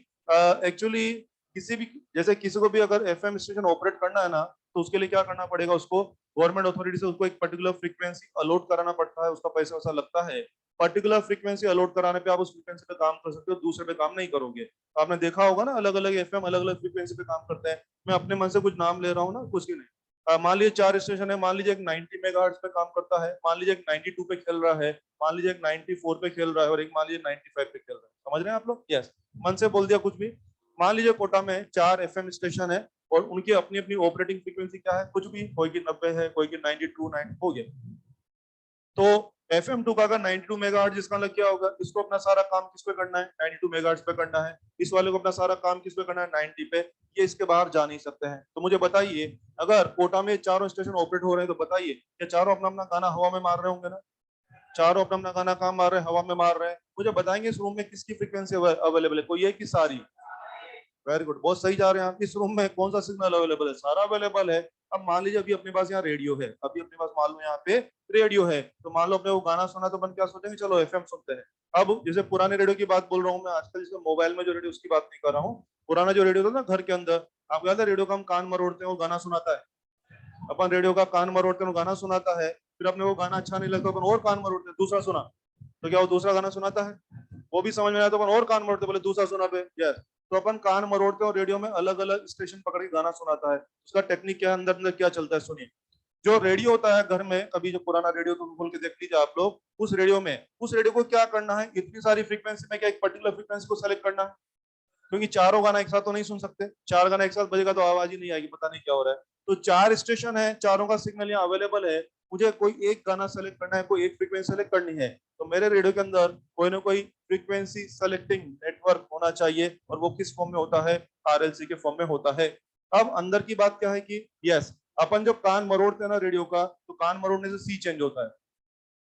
एक्चुअली किसी भी, जैसे किसी को भी अगर एफएम स्टेशन ऑपरेट करना है ना, तो उसके लिए क्या करना पड़ेगा? उसको गवर्नमेंट अथॉरिटी से उसको एक पर्टिकुलर फ्रीक्वेंसी अलॉट कराना पड़ता है, उसका पैसा वैसा लगता है। पर्टिकुलर फ्रीक्वेंसी अलॉट कराने पे आप उस फ्रीक्वेंसी पे काम कर सकते हो, दूसरे पे काम नहीं करोगे। तो आपने देखा होगा ना, अलग अलग एफएम अलग अलग फ्रीक्वेंसी पे काम करते हैं। मैं अपने मन से कुछ नाम ले रहा हूँ ना, कुछ की नहीं। मान लीजिए 4 स्टेशन है, मान लीजिए एक 90 मेगाहर्ट्ज पे काम करता है, मान लीजिए एक 92 पे खेल रहा है, मान लीजिए एक 94 पे खेल रहा है, और एक मान लीजिए 95 पे खेल रहा है। समझ रहे हैं आप लोग? यस, मन से बोल दिया कुछ भी। मान लीजिए कोटा में 4 एफएम स्टेशन है, और उनकी अपनी अपनी ऑपरेटिंग फ्रीक्वेंसी क्या है? कुछ भी, कोई की 90 है, कोई की 92, 9 हो गया। तो FM2 का अगर 92 मेगाहर्ट्ज, जिसका मतलब क्या होगा? इसको अपना सारा काम किस पे करना है? 92 मेगाहर्ट्ज पे करना है। इस वाले को अपना सारा काम किस पे करना है? 90 पे। ये इसके बाहर जा नहीं सकते हैं। तो मुझे बताइए, अगर कोटा में चारों स्टेशन ऑपरेट हो रहे हैं, तो बताइए क्या चारों अपना अपना गाना हवा में मार रहे होंगे ना? चारों अपना अपना गाना कहाँ मार रहे हैं? हवा में मार रहे हैं। मुझे बताएंगे इस रूम में किसकी फ्रीक्वेंसी अवेलेबल है? कोई है कि सारी? वेरी गुड, बहुत सही जा रहे हैं आप। इस रूम में कौन सा सिग्नल अवेलेबल है? सारा अवेलेबल है। अब मान लीजिए अभी अपने पास यहाँ रेडियो है, अभी अपने पास मान लो यहाँ पे रेडियो है, तो मान लो अपने वो गाना सुना, तो अपन क्या सोचेंगे? चलो एफएम सुनते हैं। अब जैसे पुराने रेडियो की बात बोल रहा हूँ मैं, आजकल जैसे मोबाइल में जो रेडियो, उसकी बात नहीं कर रहा हूँ। पुराना जो रेडियो था ना घर के अंदर, आपको याद है रेडियो का हम कान मरोड़ते हैं, वो गाना सुनाता है। अपन रेडियो का कान मरोड़ते हैं, वो गाना सुनाता है। फिर अपने वो गाना अच्छा नहीं लगता, अपन और कान मरोड़ते हैं, दूसरा सुना, तो क्या वो दूसरा गाना सुनाता है? वो भी समझ में आया तो अपन और कान मरोड़ते, बोले दूसरा सुना पे। यस, तो अपन कान मरोड़ते हैं और रेडियो में अलग अलग स्टेशन पकड़ के गाना सुनाता है। उसका टेक्निक क्या है, अंदर अंदर क्या चलता है, सुनिए। जो रेडियो होता है घर में, कभी जो पुराना रेडियो तो खोल के देख लीजिए आप लोग, उस रेडियो को क्या करना है? इतनी सारी फ्रीक्वेंसी में क्या एक पर्टिकुलर फ्रीक्वेंसी को सेलेक्ट करना है, क्योंकि चारों गाना एक साथ तो नहीं सुन सकते। 4 गाना एक साथ बजेगा तो आवाज ही नहीं आएगी, पता नहीं क्या हो रहा है। तो 4 स्टेशन है, चारों का सिग्नल यहाँ अवेलेबल है, मुझे कोई एक गाना सेलेक्ट करना है, कोई एक फ्रीक्वेंसी सेलेक्ट करनी है, तो मेरे रेडियो के अंदर कोई ना कोई फ्रीक्वेंसी सेलेक्टिंग नेटवर्क होना चाहिए, और वो किस फॉर्म में होता है? आरएलसी के फॉर्म में होता है। अब अंदर की बात क्या है कि यस, अपन जब कान मरोड़ते हैं ना रेडियो का, तो कान मरोड़ने से सी चेंज होता है।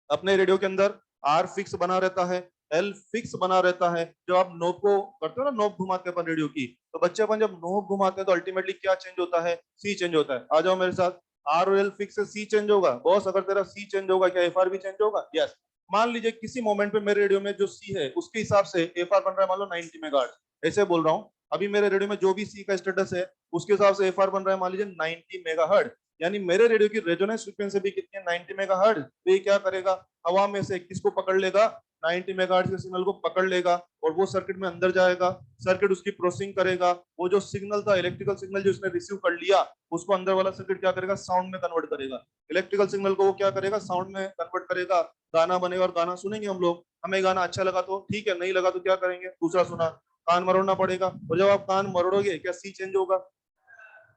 अपने रेडियो के अंदर आर फिक्स बना रहता है, एल फिक्स बना रहता है। जब आप नोब को करते हो ना, नोब घुमाते हैं अपन रेडियो की, तो बच्चे अपन जब नोब घुमाते हैं तो अल्टीमेटली क्या चेंज होता है? सी चेंज होता है। आ जाओ मेरे साथ, आर और एल फिक्स से सी चेंज होगा। बॉस अगर तेरा सी चेंज होगा, क्या एफ आर भी चेंज होगा? यस। मान लीजिए किसी मोमेंट पे मेरे रेडियो में जो सी है उसके हिसाब से एफ आर बन रहा है मान लो 90 मेगाहर्ट्ज, ऐसे बोल रहा हूँ। अभी मेरे रेडियो में जो भी सी का स्टेटस है उसके हिसाब से एफ आर बन रहा है मान लीजिए 90 मेगाहर्ट्ज, यानी मेरे रेडियो की रेजोनेंस फ्रीक्वेंसी भी कितनी है? 90 मेगाहर्ट्ज। तो ये क्या करेगा? हवा में से किसको पकड़ लेगा? 90 मेगाहर्ट्ज के सिग्नल को पकड़ लेगा और वो सर्किट में अंदर जाएगा। सर्किट उसकी प्रोसेसिंग करेगा। वो जो सिग्नल था, इलेक्ट्रिकल सिग्नल जो उसने रिसीव कर लिया, उसको अंदर वाला सर्किट क्या करेगा? साउंड में कन्वर्ट करेगा। इलेक्ट्रिकल सिग्नल को वो क्या करेगा? साउंड में कन्वर्ट करेगा। गाना बनेगा और गाना सुनेंगे हम लोग। हमें गाना अच्छा लगा तो ठीक है, नहीं लगा तो क्या करेंगे? दूसरा सुना। कान मरोड़ना पड़ेगा। और जब आप कान मरोड़ोगे क्या सी चेंज होगा?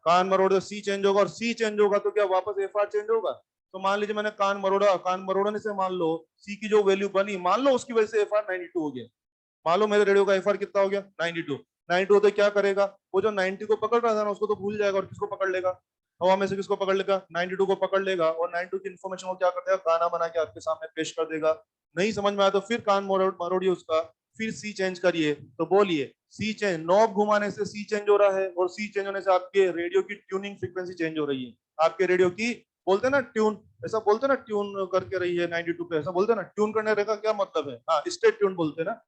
कान मरोड़, सी चेंज होगा, और सी चेंज होगा तो क्या वापस एफ आर चेंज होगा? तो मान लीजिए मैंने कान मरोड़ा, कान मरोड़ने से मान लो सी की जो वैल्यू बनी, मान लो उसकी वजह से एफ आर 92 हो गया। मान लो मेरे रेडियो का एफ आर कितना हो गया? 92। 92 होते क्या करेगा? वो जो 90 को पकड़ रहा था ना उसको तो भूल जाएगा, और किसको पकड़ लेगा? हवा में से किसको पकड़ लेगा? 92 को पकड़ लेगा, और 92 की इन्फॉर्मेशन को क्या कर देगा? गाना बना के आपके सामने पेश कर देगा। नहीं समझ में आया तो फिर कान मरोड़िए उसका, फिर सी चेंज करिए। तो बोलिए, सी चेंज, नॉब घुमाने से सी चेंज हो रहा है, और सी चेंज होने से आपके रेडियो की ट्यूनिंग फ्रीक्वेंसी चेंज हो रही है। आपके रेडियो की, बोलते हैं ना ट्यून, ऐसा बोलते हैं ना, ट्यून करके रही है 92 पे, ऐसा बोलते हैं ना। ट्यून करने का क्या मतलब है? हाँ, स्टेट ट्यून बोलते हैं ना।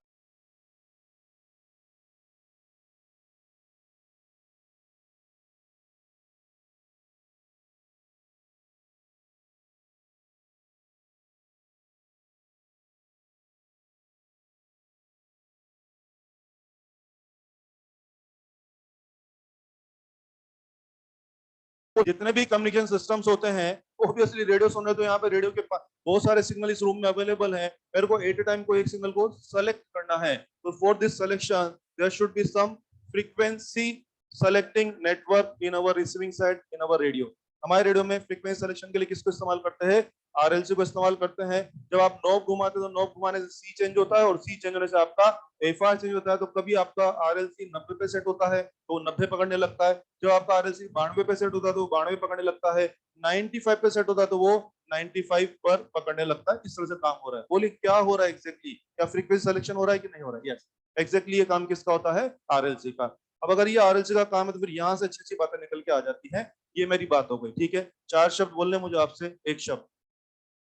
जितने भी कम्युनिकेशन सिस्टम्स होते हैं, ऑब्वियसली रेडियो सुन रहे, तो यहाँ पे रेडियो के पास बहुत सारे सिग्नल इस रूम में अवेलेबल हैं। मेरे को एट ए टाइम को एक सिग्नल को सेलेक्ट करना है। तो for this selection there should be some frequency selecting network in our receiving side in our radio. हमारे रेडियो में फ्रीक्वेंसी सिलेक्शन के लिए किसको इस्तेमाल करते हैं? आरएलसी को इस्तेमाल करते हैं। जब आप नॉब घुमाते हो तो नॉब घुमाने से सी चेंज होता है, और सी चेंज होने से आपका एफ आर चेंज होता है। तो कभी आपका आरएलसी 90 पे सेट होता है तो 90 पकड़ने लगता है। जब आपका आरएलसी 92 पे सेट होता है तो 92 पकड़ने लगता है। 95 पे सेट होता है तो वो 95 पर पकड़ने लगता है। इस तरह से काम हो रहा है। बोलिए क्या हो रहा है एग्जैक्टली? क्या फ्रीक्वेंसी सिलेक्शन हो रहा है कि नहीं हो रहा है? यस, एग्जैक्टली ये काम किसका होता है? आरएलसी का। अब अगर ये आरएलसी का काम है तो फिर यहाँ से अच्छी अच्छी बातें निकल के आ जाती हैं। ये मेरी बात हो गई, ठीक है। चार शब्द बोलने मुझे आपसे।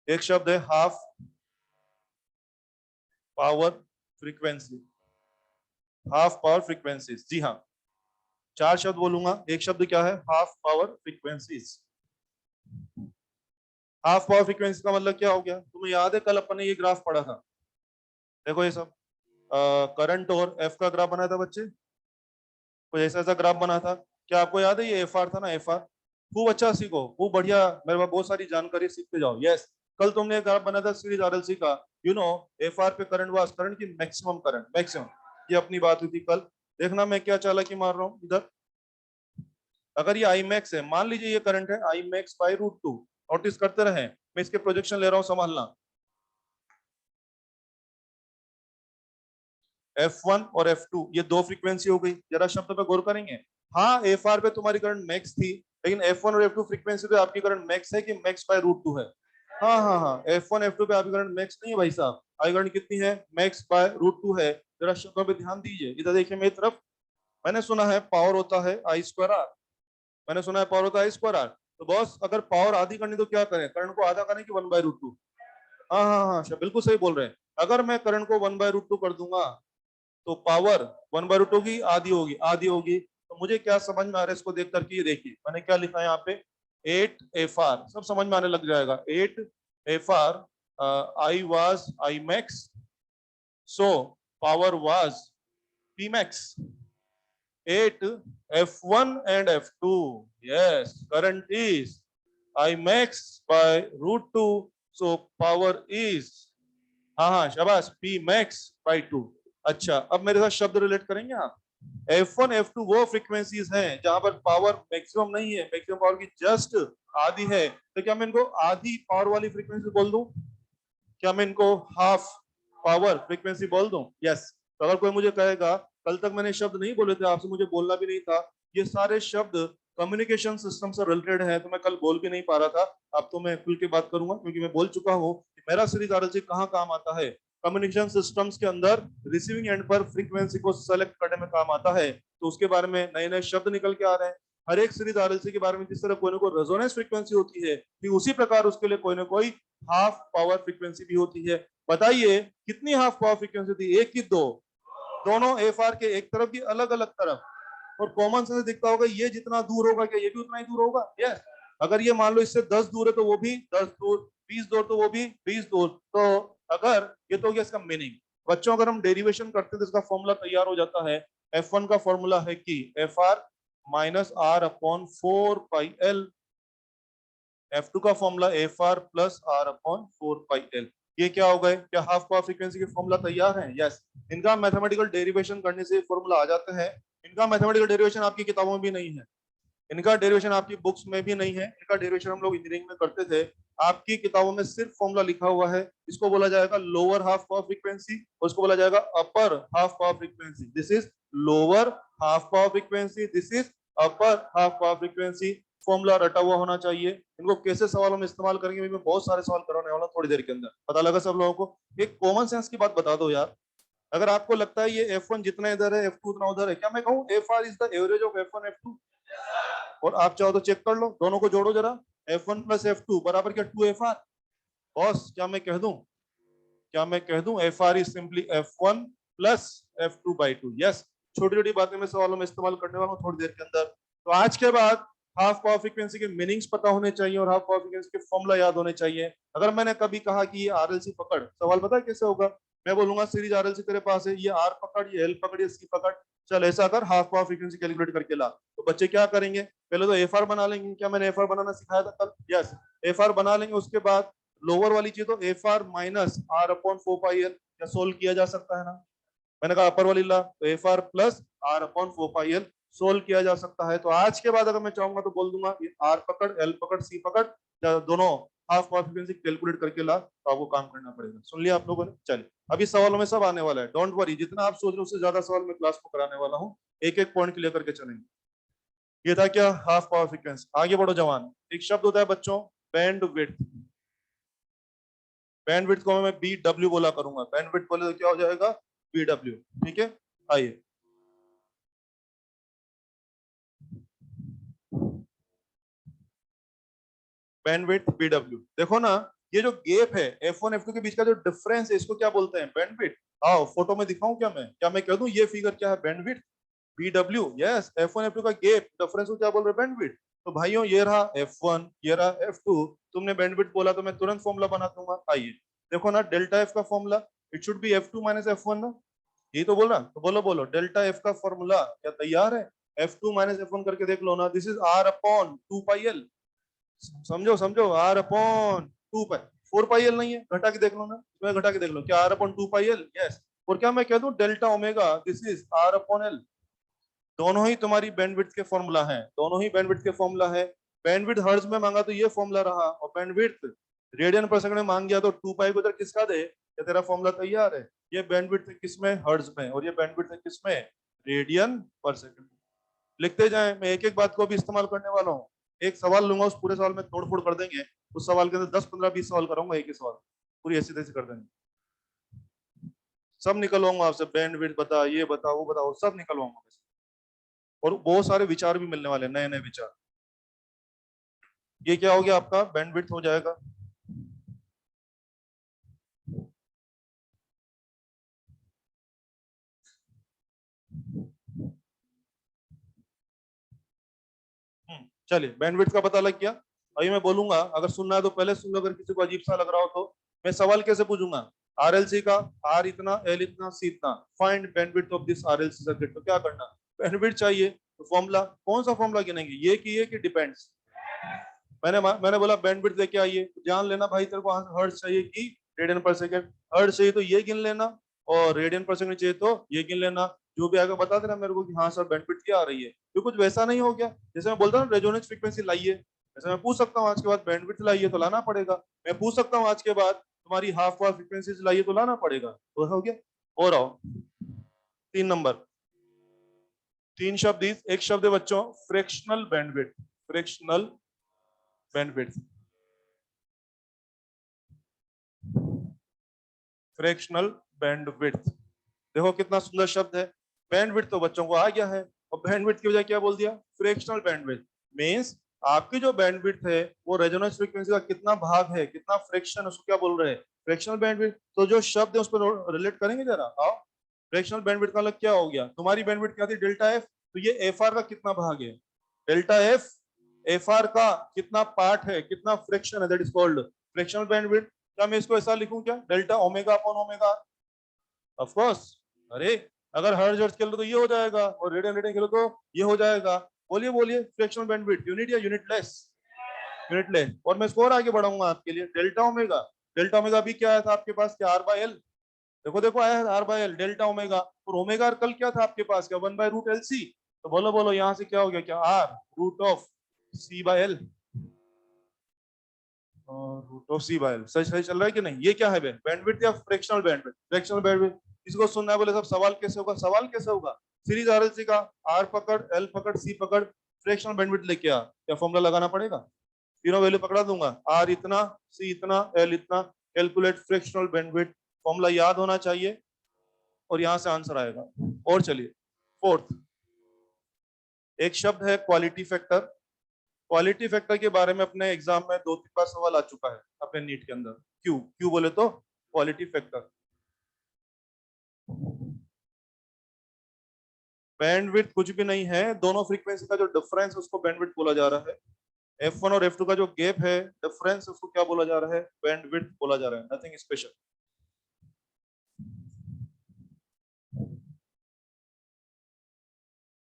एक शब्द है half power frequency. Half power frequencies, जी हाँ। चार शब्द बोलूंगा, एक शब्द क्या है? Half power frequencies. Half power frequency का मतलब क्या हो गया? तुम्हें याद है कल अपन ने ये ग्राफ पढ़ा था? देखो ये सब करंट और एफ का ग्राफ बनाया था बच्चे। कोई ऐसा ऐसा ग्राफ बना था। क्या आपको याद है? ये एफ आर था ना, एफ आर। खूब अच्छा सीखो, खूब बढ़िया। मेरे पास बहुत सारी जानकारी, सीखते जाओ। यस, कल तुमने एक ग्राफ बनाया था सीरीज आरएलसी का। एफ आर पे करंट वास, करंट की मैक्सिमम करंट, मैक्सिमम। ये अपनी बात हुई थी कल। देखना मैं क्या चालाकी मार रहा हूँ इधर। अगर ये आई मैक्स है, मान लीजिए ये करंट है I max by root two. Notice करते रहे, मैं इसके प्रोजेक्शन ले रहा हूँ, संभालना। F1 और F2 ये दो फ्रीक्वेंसी हो गई। जरा शब्द पे गौर करेंगे। हाँ, एफ आर पे तुम्हारी करंट मैक्स थी, लेकिन F1 और F2 फ्रीक्वेंसी पे आपकी करंट मैक्स है कि मैक्स बाय रूट टू है? हाँ हाँ हाँ, F1 F2 पे आपकी करंट मैक्स नहीं है भाई साहब। आपकी करंट कितनी है? मैक्स बाय रूट टू है। जरा शब्दों पे ध्यान दीजिए, इधर देखिए मेरी तरफ। मैंने सुना है पावर होता है आई स्क्वायर आर। मैंने सुना है पावर होता है आई स्क्वायर आर। तो बॉस अगर पावर आधी करनी तो क्या करें? करंट को आधा करें कि वन बाय रूट टू? हाँ हाँ हाँ, बिल्कुल सही बोल रहे हैं। अगर मैं करंट को वन बाय रूट टू कर दूंगा तो पावर वन बाय रूट होगी, आधी होगी, आधी होगी। तो मुझे क्या समझ में आ रहा है इसको देख करके? ये देखिए मैंने क्या लिखा है यहाँ पे, 8 FR, सब समझ में आने लग जाएगा। 8 FR, I was I max, so power was P max. 8 F1 and F2, yes, current is I max by root 2, so power is, हाँ हाँ शाबाश, P max by 2। अच्छा, अब मेरे साथ शब्द रिलेट करेंगे आप। F1 F2 वो फ्रीक्वेंसीज हैं जहां पर पावर मैक्सिमम नहीं है, मैक्सिमम पावर की जस्ट आधी है। तो क्या मैं इनको आधी पावर वाली फ्रीक्वेंसी बोल दूं? क्या मैं इनको हाफ पावर फ्रीक्वेंसी बोल दूं? यस। तो अगर कोई मुझे कहेगा कल तक मैंने शब्द नहीं बोले थे, आपसे मुझे बोलना भी नहीं था, ये सारे शब्द कम्युनिकेशन सिस्टम से रिलेटेड है, तो मैं कल बोल भी नहीं पा रहा था। अब तो मैं खुल के बात करूंगा क्योंकि मैं बोल चुका हूँ कि मेरा सीरीज आरएलसी कहाँ काम आता है। कम्युनिकेशन सिस्टम्स के अंदर रिसीविंग एंड पर फ्रीक्वेंसी को सेलेक्ट करने में काम आता है। तो उसके बारे में नए नए शब्द निकल के आ रहे हैं। हर एक सीरीज आरएलसी के बारे में जिस तरह कोई ना कोई रेजोनेंस फ्रीक्वेंसी होती है, ठीक उसी प्रकार उसके लिए कोई ना कोई हाफ पावर फ्रीक्वेंसी भी होती है। बताइए कितनी हाफ पावर फ्रीक्वेंसी होती है? एक की दो? दोनों एफ आर के एक तरफ की अलग अलग तरफ। और कॉमन सेंस दिखता होगा ये जितना दूर होगा क्या ये भी उतना ही दूर होगा? यस। अगर ये मान लो इससे 10 दूर है तो वो भी 10 दूर, 20 दूर तो वो भी 20 दूर। तो अगर ये तो हो गया इसका मीनिंग। बच्चों अगर हम डेरिवेशन करते हैं तो इसका फॉर्मूला तैयार हो जाता है। F1 का फॉर्मूला है कि F R minus R upon 4 pi L. F2 का formula F R plus R upon 4 pi L. ये क्या हो गए? क्या हाफ पावर फ्रीक्वेंसी के फॉर्मूला तैयार हैं? यस। इनका मैथमेटिकल डेरिवेशन करने से फॉर्मूला आ जाता है। इनका मैथमेटिकल डेरिवेशन आपकी किताबों में भी नहीं है, इनका डेरिवेशन आपकी बुक्स में भी नहीं है। इनका डेरिवेशन हम लोग इंजीनियरिंग में करते थे। आपकी किताबों में सिर्फ फॉर्मूला लिखा हुआ है। इसको बोला जाएगा लोअर हाफ पावर फ्रीक्वेंसी और इसको बोला जाएगा upper half power frequency. This is lower half power frequency, this is upper half power frequency. Formula रटा हुआ होना चाहिए। इनको कैसे सवालों में इस्तेमाल करेंगे मैं बहुत सारे सवाल कराने वाला हूं थोड़ी देर के अंदर। पता लगा सब लोगों को? एक कॉमन सेंस की बात बता दो यार। अगर आपको लगता है ये F1 जितना इधर है F2 उतना उधर है, क्या मैं कहूँ FR is the average of F1 F2? और आप चाहो तो चेक कर लो, दोनों को जोड़ो जरा। F1 प्लस F2 बराबर क्या 2FR? बॉस क्या मैं कह दूं, क्या मैं कह दूं FR is simply F1 plus F2 by 2। Yes. छोटी छोटी बातें मैं सवालों में इस्तेमाल करने वाला हूँ थोड़ी देर के अंदर। तो आज के बाद हाफ पावर फ्रीक्वेंसी के मीनिंग्स पता होने चाहिए और हाफ पावर फ्रीक्वेंसी के फॉर्मूला याद होने चाहिए। अगर मैंने कभी कहा कि ये आरएलसी पकड़, सवाल पता है कैसे होगा? मैं बोलूंगा सीरीज आरएलसी तेरे पास है, ये आर पकड़, ये एल पकड़, ये सी पकड़, चल ऐसा कर हाफ पावर फ्रीक्वेंसी कैलकुलेट करके ला। तो बच्चे क्या करेंगे? पहले तो एफ आर बना लेंगे। क्या मैंने एफ आर बनाना सिखाया था कल? यस। एफ आर बना लेंगे। उसके बाद लोअर वाली चीज तो F R minus R upon 4 pi L, क्या सोल्व किया जा सकता है ना? मैंने कहा अपर वाली ला तो F R plus R upon 4 pi L solve किया जा सकता है। तो आज के बाद अगर मैं चाहूंगा तो बोल दूंगा ये आर पकड़, एल पकड़, सी पकड़, दोनों हाफ पावर फ्रीक्वेंसी कैलकुलेट करके ला, तो आपको काम करना पड़ेगा। सुन लिया आप लोगों ने? चलिए अभी सवालों में सब आने वाला है, डोंट वरी। जितना आप सोच रहे हो उससे ज्यादा सवाल मैं क्लास को कराने वाला हूँ। एक एक पॉइंट क्लियर करके चलेंगे। ये था क्या? Half power frequency. आगे बढ़ो जवान। एक शब्द होता है बच्चों बैंड विड्थ। बैंड विड्थ को मैं बी डब्ल्यू बोला करूंगा। बैंड विड्थ बोले तो क्या हो जाएगा? B W. ठीक है, आइए। Bandwidth BW. देखो ना, ये जो गैप है F1 F2 के बीच का जो डिफरेंस है इसको क्या बोलते हैं? बैंडविड्थ। आओ फोटो में दिखाऊं क्या मैं? क्या मैं कह दूं ये फिगर क्या है? Bandwidth BW. Yes. F1 F2 का गैप डिफरेंस को क्या बोल रहे हैं? बैंडविड्थ। तो भाइयों ये रहा F1, ये रहा F2। तुमने बैंडविड्थ बोला तो मैं तुरंत फॉर्मूला बना दूंगा। आइए देखो ना, डेल्टा F का formula it should be F2 minus F1 ना। यही तो बोल रहा, तो बोलो बोलो डेल्टा F का फॉर्मूला क्या तैयार है? F2 माइनस F1 करके देख लो ना। This is R upon 2 pi L. समझो समझो, R upon 2 pi. 4 pi L नहीं है, घटा के देख लो ना, इसमें घटा के देख लो क्या R upon 2 pi L? Yes. और क्या मैं कह दूं delta omega this is R upon L. दोनों ही तुम्हारी बैंडविड्थ के फॉर्मूला है, दोनों ही बैंडविड्थ के फॉर्मूला है। बैंडविड्थ हर्ट्ज में मांगा तो ये फॉर्मूला रहा, और बैंडविड्थ रेडियन पर सेकंड में मांग गया तो 2 पाई को इधर किसका दे? ये तेरा फॉर्मूला तैयार है। ये बैंडविड्थ है किसमें? हर्ट्ज में। और ये बैंडविड्थ है किसमें? रेडियन पर सेकंड। लिखते जाएं, मैं एक एक बात को भी इस्तेमाल करने वाला हूँ। एक सवाल लूंगा, उस पूरे सवाल में तोड़ फोड़ कर देंगे। उस सवाल के अंदर 10 15 20 सवाल कराऊंगा, एक ही सवाल पूरी ऐसी तैसी कर देंगे। सब निकलवाऊंगा आपसे, बैंडविड्थ बता, ये बता, वो बताओ, सब निकलवाऊंगा। और बहुत सारे विचार भी मिलने वाले, नए नए विचार। ये क्या हो गया आपका? बैंडविड्थ हो जाएगा। चलिए बैंडविड्थ का पता लग गया। अभी मैं बोलूंगा, अगर सुनना है तो पहले सुन लो, अगर किसी को अजीब सा लग रहा हो तो। मैं सवाल कैसे पूछूंगा? आरएलसी का आर इतना, एल इतना, सी इतना, find bandwidth of this RLC circuit. तो क्या करना? बैंडविड्थ चाहिए तो फॉर्मूला, कौन सा फॉर्मूला गिनेंगे? ये कि ये कि डिपेंड्स? मैंने बोला बैंडविड्थ लेके आइए, तो जान लेना भाई तेरे को हर्ट्ज चाहिए कि रेडियन पर सेकंड। हर्ट्ज चाहिए तो ये गिन लेना, और रेडियन पर सेकंड चाहिए तो ये गिन लेना। जो भी आगे बता देना मेरे को कि हाँ सर बैंडविड्थ क्या आ रही है। तो कुछ वैसा नहीं हो गया जैसे मैं बोलता हूँ रेजोनेंस फ्रीक्वेंसी लाइए, जैसे मैं पूछ सकता हूँ आज के बाद बैंडविड्थ लाइए तो लाना पड़ेगा। मैं पूछ सकता हूँ आज के बाद तुम्हारी हाफ पावर फ्रीक्वेंसी लाइए तो लाना पड़ेगा। तो हो गया। और आओ 3 नंबर। 3 शब्द, एक शब्द है बच्चों fractional bandwidth. Fractional bandwidth. Fractional bandwidth. देखो कितना सुंदर शब्द है। बैंडविड्थ तो बच्चों को आ गया है, और बैंडविड्थ की वजह क्या बोल दिया? Fractional bandwidth. मींस आपकी जो बैंडविड्थ है वो रेजोनेंस फ्रीक्वेंसी का कितना भाग है, कितना फ्रैक्शन, उसको क्या बोल रहे हैं? Fractional bandwidth. तो जो शब्द है उस पर रिलेट करेंगे जरा, आओ। फ्रैक्शनल बैंडविड्थ का मतलब क्या हो गया? तुम्हारी बैंडविड्थ क्या थी? Delta F. तो ये एफ आर का कितना भाग है? डेल्टा एफ, एफ आर का कितना पार्ट है, कितना फ्रैक्शन है, that is called fractional bandwidth. क्या मैं इसको ऐसा लिखूं क्या? Delta omega upon omega. Of course. अरे अगर हर्ट्ज हर्ट्ज खेलो तो ये हो जाएगा, और रेडियन रेडियन खेलो तो ये हो जाएगा। बोलिए बोलिए, फ्रैक्शनल बैंडविड्थ यूनिट या यूनिटलेस? यूनिटलेस। और मैं इसको और आगे बढ़ाऊंगा आपके लिए। डेल्टा ओमेगा, डेल्टा ओमेगा भी क्या आया था आपके पास? क्या? R by L. देखो देखो आया है R by L, delta omega. और ओमेगा कल क्या था आपके पास? क्या? One by root L C. तो बोलो बोलो यहां से क्या हो गया? क्या? R root of C by L, root of C by L. सही सही चल रहा है कि नहीं? ये क्या है बैंडविड्थ या फ्रैक्शनल बैंडविड्थ? Fractional bandwidth. इसको सुनना है बोले सब, सवाल कैसे होगा? सवाल कैसे होगा? सीरीज आरएलसी का आर पकड़, एल पकड़, सी पकड़, फ्रैक्शनल बैंडविड्थ लेके आ। क्या फॉर्मूला लगाना पड़ेगा? तीनों वैल्यू पकड़ा दूंगा, आर इतना, सी इतना, एल इतना, कैलकुलेट फ्रैक्शनल बैंडविड्थ। फॉर्मूला याद होना चाहिए, और यहां से आंसर आएगा। और चलिए फोर्थ, एक शब्द है क्वालिटी फैक्टर। क्वालिटी फैक्टर के बारे में अपने एग्जाम में 2-3 बार सवाल आ चुका है अपने नीट के अंदर। क्यों क्यों बोले तो क्वालिटी फैक्टर। बैंडविड्थ कुछ भी नहीं है, दोनों फ्रीक्वेंसी का जो डिफरेंस उसको बैंडविड्थ बोला जा रहा है। F1 और F2 का जो गैप है, डिफरेंस, उसको क्या बोला जा रहा है? बैंडविड्थ बोला जा रहा है, नथिंग स्पेशल।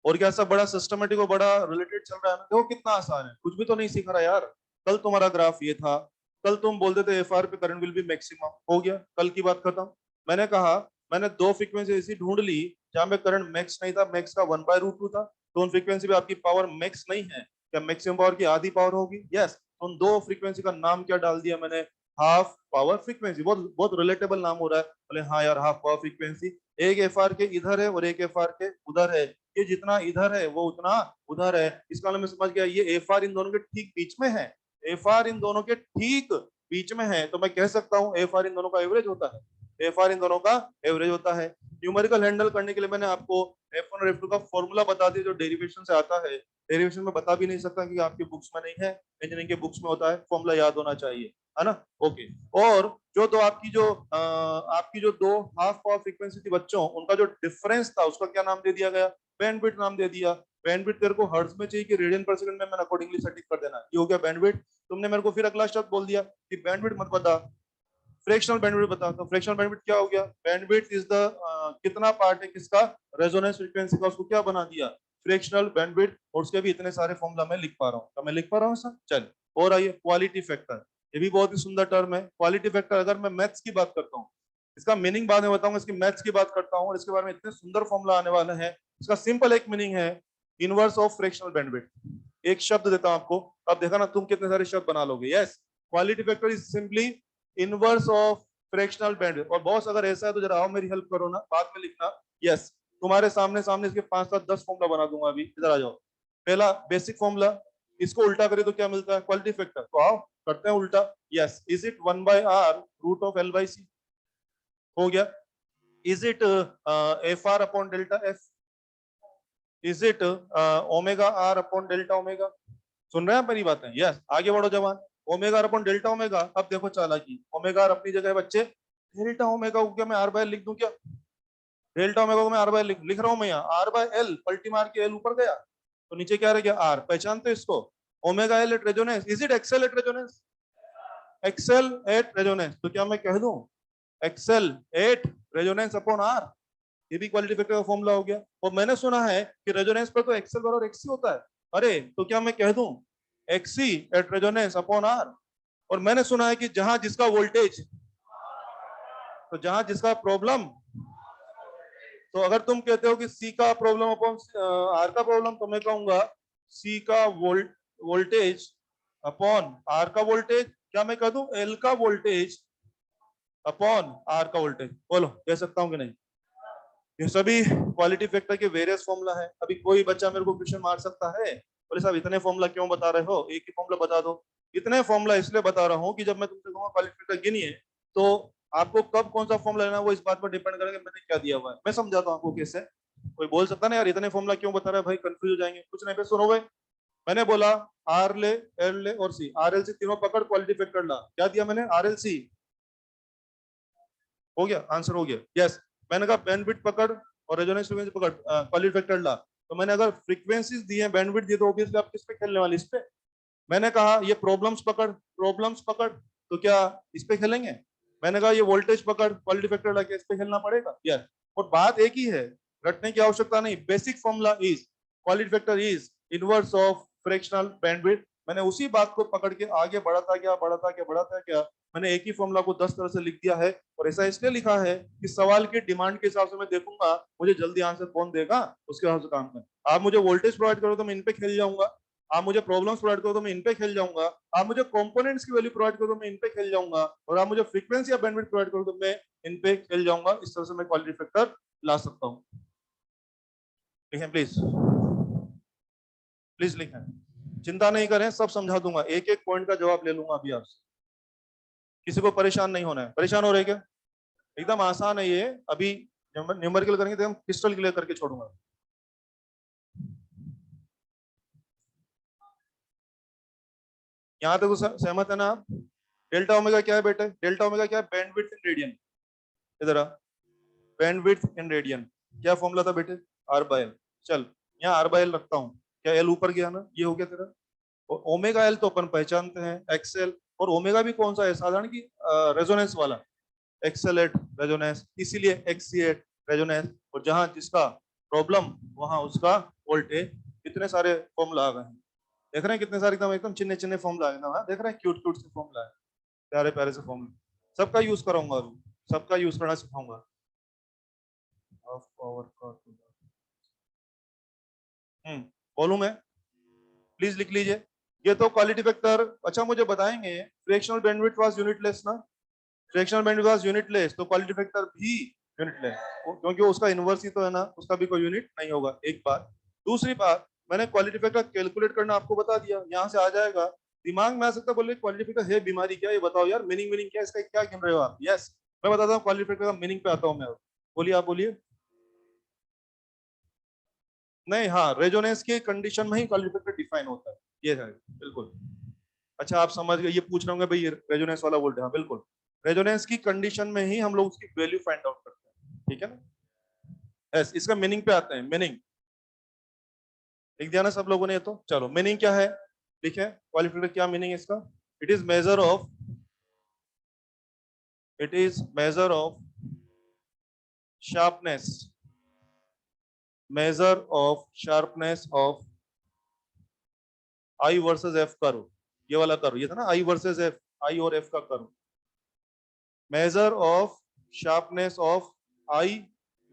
और क्या सब बड़ा सिस्टमेटिक और बड़ा रिलेटेड चल रहा है ना? देखो कितना आसान है, कुछ भी तो नहीं सीख रहा यार। कल तुम्हारा ग्राफ ये था, कल तुम बोलते थे एफ आर पे करंट विल बी मैक्सिमम, हो गया, कल की बात खत्म। मैंने कहा, मैंने दो फ्रीक्वेंसी ऐसी ढूंढ ली जहां पे करंट मैक्स नहीं था, मैक्स का वन बाय रूट टू था। तो उन फ्रीक्वेंसी पे आपकी पावर मैक्स नहीं है, क्या मैक्सिमम पावर की आधी पावर होगी? यस। तो उन दो फ्रीक्वेंसी का नाम क्या डाल दिया मैंने? Half power frequency. बहुत बहुत रिलेटेबल नाम हो रहा है। बोले हाँ यार, हाफ पावर फ्रीक्वेंसी। एक एफ आर के इधर है और एक एफ आर के उधर है। ये जितना इधर है वो उतना उधर है। इसका मतलब मैं समझ गया, ये एफ आर इन दोनों के ठीक बीच में है। एफ आर इन दोनों के ठीक बीच में है, तो मैं कह सकता हूँ एफ आर इन दोनों का एवरेज होता है। एफ आर इन दोनों का एवरेज होता है। न्यूमेरिकल हैंडल करने के लिए मैंने आपको F1 और F2 का फॉर्मूला बता दिया, जो डेरिवेशन से आता है। डेरिवेशन में बता भी नहीं सकता कि आपके बुक्स में नहीं है, इंजीनियरिंग के बुक्स में होता है। फॉर्मूला याद होना चाहिए, है ना? ओके। और जो तो आपकी जो दो हाफ पावर फ्रीक्वेंसी थी बच्चों, उनका जो डिफरेंस था उसका क्या नाम दे दिया गया? बैंडविड्थ नाम दे दिया। बैंडविड्थ तेरे को हर्ट्ज में चाहिए कि रेडियन पर सेकंड में? मैंने अकॉर्डिंगली सेटिंग कर देना। ये हो गया बैंडविड्थ। तुमने मेरे को फिर अगला शब्द बोल दिया कि बैंडविड्थ मत बता, फ्रैक्शनल बैंडविड्थ बता। तो फ्रैक्शनल बैंडविड्थ क्या हो गया? बैंडविड्थ इज द कितना पार्ट है किसका? रेजोनेंस फ्रीक्वेंसी का। उसको क्या बना दिया? Fractional bandwidth. और उसके भी इतने सारे फॉर्मूला मैं लिख पा रहा हूँ। क्या मैं लिख पा रहा हूँ सर? चल। और आइए क्वालिटी फैक्टर। ये भी बहुत ही सुंदर टर्म है क्वालिटी फैक्टर। अगर मैं मैथ्स की बात करता हूँ, इसका मीनिंग बाद में बताऊंगा, इसकी मैथ्स की बात करता हूँ, और इसके बारे में इतने सुंदर फॉर्मूला आने वाले हैं। इसका सिंपल एक मीनिंग है, इनवर्स ऑफ फ्रैक्शनल बैंडविड्थ। एक शब्द देता हूं आपको, अब देखा ना तुम कितने सारे शब्द बना लोगे। Yes, quality factor is simply inverse of fractional bandwidth. और बॉस अगर ऐसा है तो जरा आओ मेरी हेल्प करो ना, बाद में लिखना। यस, तुम्हारे सामने सामने इसके 5-7-10 फॉर्मूला बना दूंगा अभी, इधर आ जाओ। पहला बेसिक फॉर्मूला, इसको उल्टा करे तो क्या मिलता है? Quality factor. तो आओ करते हैं उल्टा। Yes, is it 1/r root of l/c? हो गया। Is it F R upon delta F? Is it omega are upon delta omega? सुन रहे हैं मेरी बातें? यस, आगे बढ़ो जवान। Omega are upon delta omega. अब देखो चालाकी, ओमेगा आर अपनी जगह है बच्चे, डेल्टा ओमेगा को क्या मैं आर बाय एल लिख दूं क्या? डेल्टा ओमेगा को मैं आर बाय एल लिख रहा हूं मैं यहाँ, आर बाय एल, पलटी मार के एल ऊपर गया तो नीचे क्या रह गया? आर। पहचानते इसको? Omega L at resonance. Is it XL at resonance? XL at resonance. तो क्या मैं कह दूं XL at resonance upon R? ये भी क्वालिटी फैक्टर का फॉर्मूला हो गया। और मैंने सुना है कि रेजोनेंस पर तो एक्सेल बराबर एक्सी होता है। अरे तो क्या मैं कह दूं XC at resonance upon R? और मैंने सुना है कि जहां जिसका वोल्टेज, तो जहां जिसका प्रॉब्लम, तो अगर तुम कहते हो कि सी का प्रॉब्लम अपॉन आर का प्रॉब्लम, तो मैं कहूंगा सी का वोल्टेज अपॉन आर का वोल्टेज। क्या मैं कह दूं एल का वोल्टेज अपॉन आर का वोल्टेज? बोलो कह सकता हूं कि नहीं? ये सभी क्वालिटी फैक्टर के वेरियस फॉर्मूला है। अभी कोई बच्चा मेरे को क्वेश्चन मार सकता है, बोले साहब इतने फॉर्मूला क्यों बता रहे हो, एक ही फॉर्मूला बता दो। इतने फॉर्मूला इसलिए बता रहा हूँ कि जब मैं तुमसे कहूंगा क्वालिटी फैक्टर गिनिए, तो आपको कब कौन सा फॉर्मूला लेना है वो इस बात पर डिपेंड करेगा मैंने क्या दिया हुआ है। मैं समझाता हूँ आपको कैसे। कोई बोल सकता ना यार इतने फॉर्मूला क्यों बता रहा है भाई, कंफ्यूज हो जाएंगे। कुछ नहीं पे सुनो भाई, मैंने बोला आर ले, एल ले और सी, आर एल सी तीनों पकड़, क्वालिटी फैक्टर ला। क्या दिया मैंने? R L C. हो गया, आंसर हो गया, यस। मैंने कहा बैंडविड्थ पकड़ और रेजोनेंस फ्रीक्वेंसी पकड़, क्वालिटी फैक्टर ला। तो मैंने अगर फ्रीक्वेंसीज दी है, बैंडविड्थ दी, तो ऑब्वियसली आप किस पे खेलने वाले? इस पे। मैंने कहा ये प्रॉब्लम्स पकड़, प्रॉब्लम्स पकड़, तो क्या इस पे खेलेंगे? मैंने कहा ये वोल्टेज पकड़, क्वालिटी फैक्टर लगा, इस पे खेलना पड़ेगा यार। और बात एक ही है, रटने की आवश्यकता नहीं। Basic formula is quality factor is inverse of fractional bandwidth. मैंने उसी बात को पकड़ के आगे बढ़ाता गया, बढ़ाता गया, बढ़ाता गया। मैंने एक ही फॉर्मूला को 10 तरह से लिख दिया है, और ऐसा इसलिए लिखा है कि सवाल की डिमांड के हिसाब से मैं देखूंगा मुझे जल्दी आंसर कौन देगा, उसके हिसाब से काम कर। आप मुझे वोल्टेज प्रोवाइड करो तो मैं इन पे खेल जाऊंगा, आप मुझे प्रॉब्लम्स प्रोवाइड करो तो मैं इन पे खेल जाऊंगा, आप मुझे कंपोनेंट्स की वैल्यू प्रोवाइड करो तो मैं इन पे खेल जाऊंगा, और आप मुझे फ्रीक्वेंसी या बैंडविड्थ प्रोवाइड करो तो मैं इन पे खेल जाऊंगा। इस तरह से मैं क्वालिटी फैक्टर ला सकता हूं। लिखें प्लीज, प्लीज लिखें। चिंता नहीं करें, सब समझा दूंगा, एक एक पॉइंट का जवाब ले लूंगा अभी आपसे। किसी को परेशान नहीं होना है। परेशान हो रहे क्या? एकदम आसान है ये। अभी न्यूमेरिकल करेंगे तो हम क्रिस्टल क्लियर करके छोड़ूंगा। यहां तक सहमत है ना आप? डेल्टा ओमेगा क्या है बेटे? डेल्टा ओमेगा क्या है? Bandwidth in radian. इधर आ, बैंडविड्थ इन रेडियन। क्या फॉर्मूला था बेटे? R by L. चल, यहाँ आर बाय एल रखता हूँ। क्या एल ऊपर गया ना? ये हो गया तेरा। और ओमेगा एल तो अपन पहचानते हैं, एक्सएल। और ओमेगा भी कौन सा है? साधारण की रेजोनेंस वाला, एक्सेलेट रेजोनेंस, इसीलिए एक्सीएट रेजोनेंस। और जहां जिसका प्रॉब्लम वहां उसका वोल्टेज। कितने सारे फॉर्मूला आ गए हैं, देख रहे हैं? कितने सारे एकदम एकदम चिन्ह चिन्ह फॉर्मूला आ गए ना, देख रहे हैं? क्यूट क्यूट से फॉर्मूला है, प्यारे प्यारे से फॉर्मूला। सबका यूज कराऊंगा अभी, सबका यूज करना सिखाऊंगा। ऑफ पावर का बोलूं मैं? प्लीज लिख लीजिए। ये तो क्वालिटी फैक्टर। अच्छा मुझे बताएंगे, फ्रैक्शनल बैंडविड्थ वाज यूनिटलेस ना? फ्रैक्शनल बैंडविड्थ वाज यूनिटलेस, तो क्वालिटी फैक्टर भी यूनिटलेस, क्योंकि उसका इनवर्स ही तो है ना, उसका भी कोई यूनिट नहीं होगा। एक बात। दूसरी बात, मैंने क्वालिटी फैक्टर कैलकुलेट करना आपको बता दिया, यहां से आ जाएगा। दिमाग में आ सकता, बोले क्वालिटी फैक्टर है बीमारी क्या? ये बताओ यार, मीनिंग मीनिंग क्या है इसका, क्या गिन रहे हो आप? यस, मैं बताता हूँ क्वालिटी फैक्टर का मीनिंग पे आता हूँ मैं। बोलिए, आप बोलिए। नहीं, हाँ, रेजोनेंस के कंडीशन में ही क्वालिटी फैक्टर डिफाइन होता है, ये है बिल्कुल। अच्छा आप समझ गए, ये पूछ रहे होंगे भाई रेजोनेंस वाला वोल्टेज, हाँ बिल्कुल। रेजोनेंस की कंडीशन में ही हम लोग उसकी वैल्यू फाइंड आउट करते हैं, ठीक है ना? यस, इसका मीनिंग पे आते हैं। मीनिंग लिख दिया ना सब लोगों ने? ये तो चलो, मीनिंग क्या है लिखे, क्वालिफायर क्या मीनिंग है इसका? It is measure of, it is measure of sharpness, measure of sharpness of I versus F curve. ये वाला कर्व, ये था ना आई वर्सेस एफ, आई और एफ का curve. Measure of sharpness of I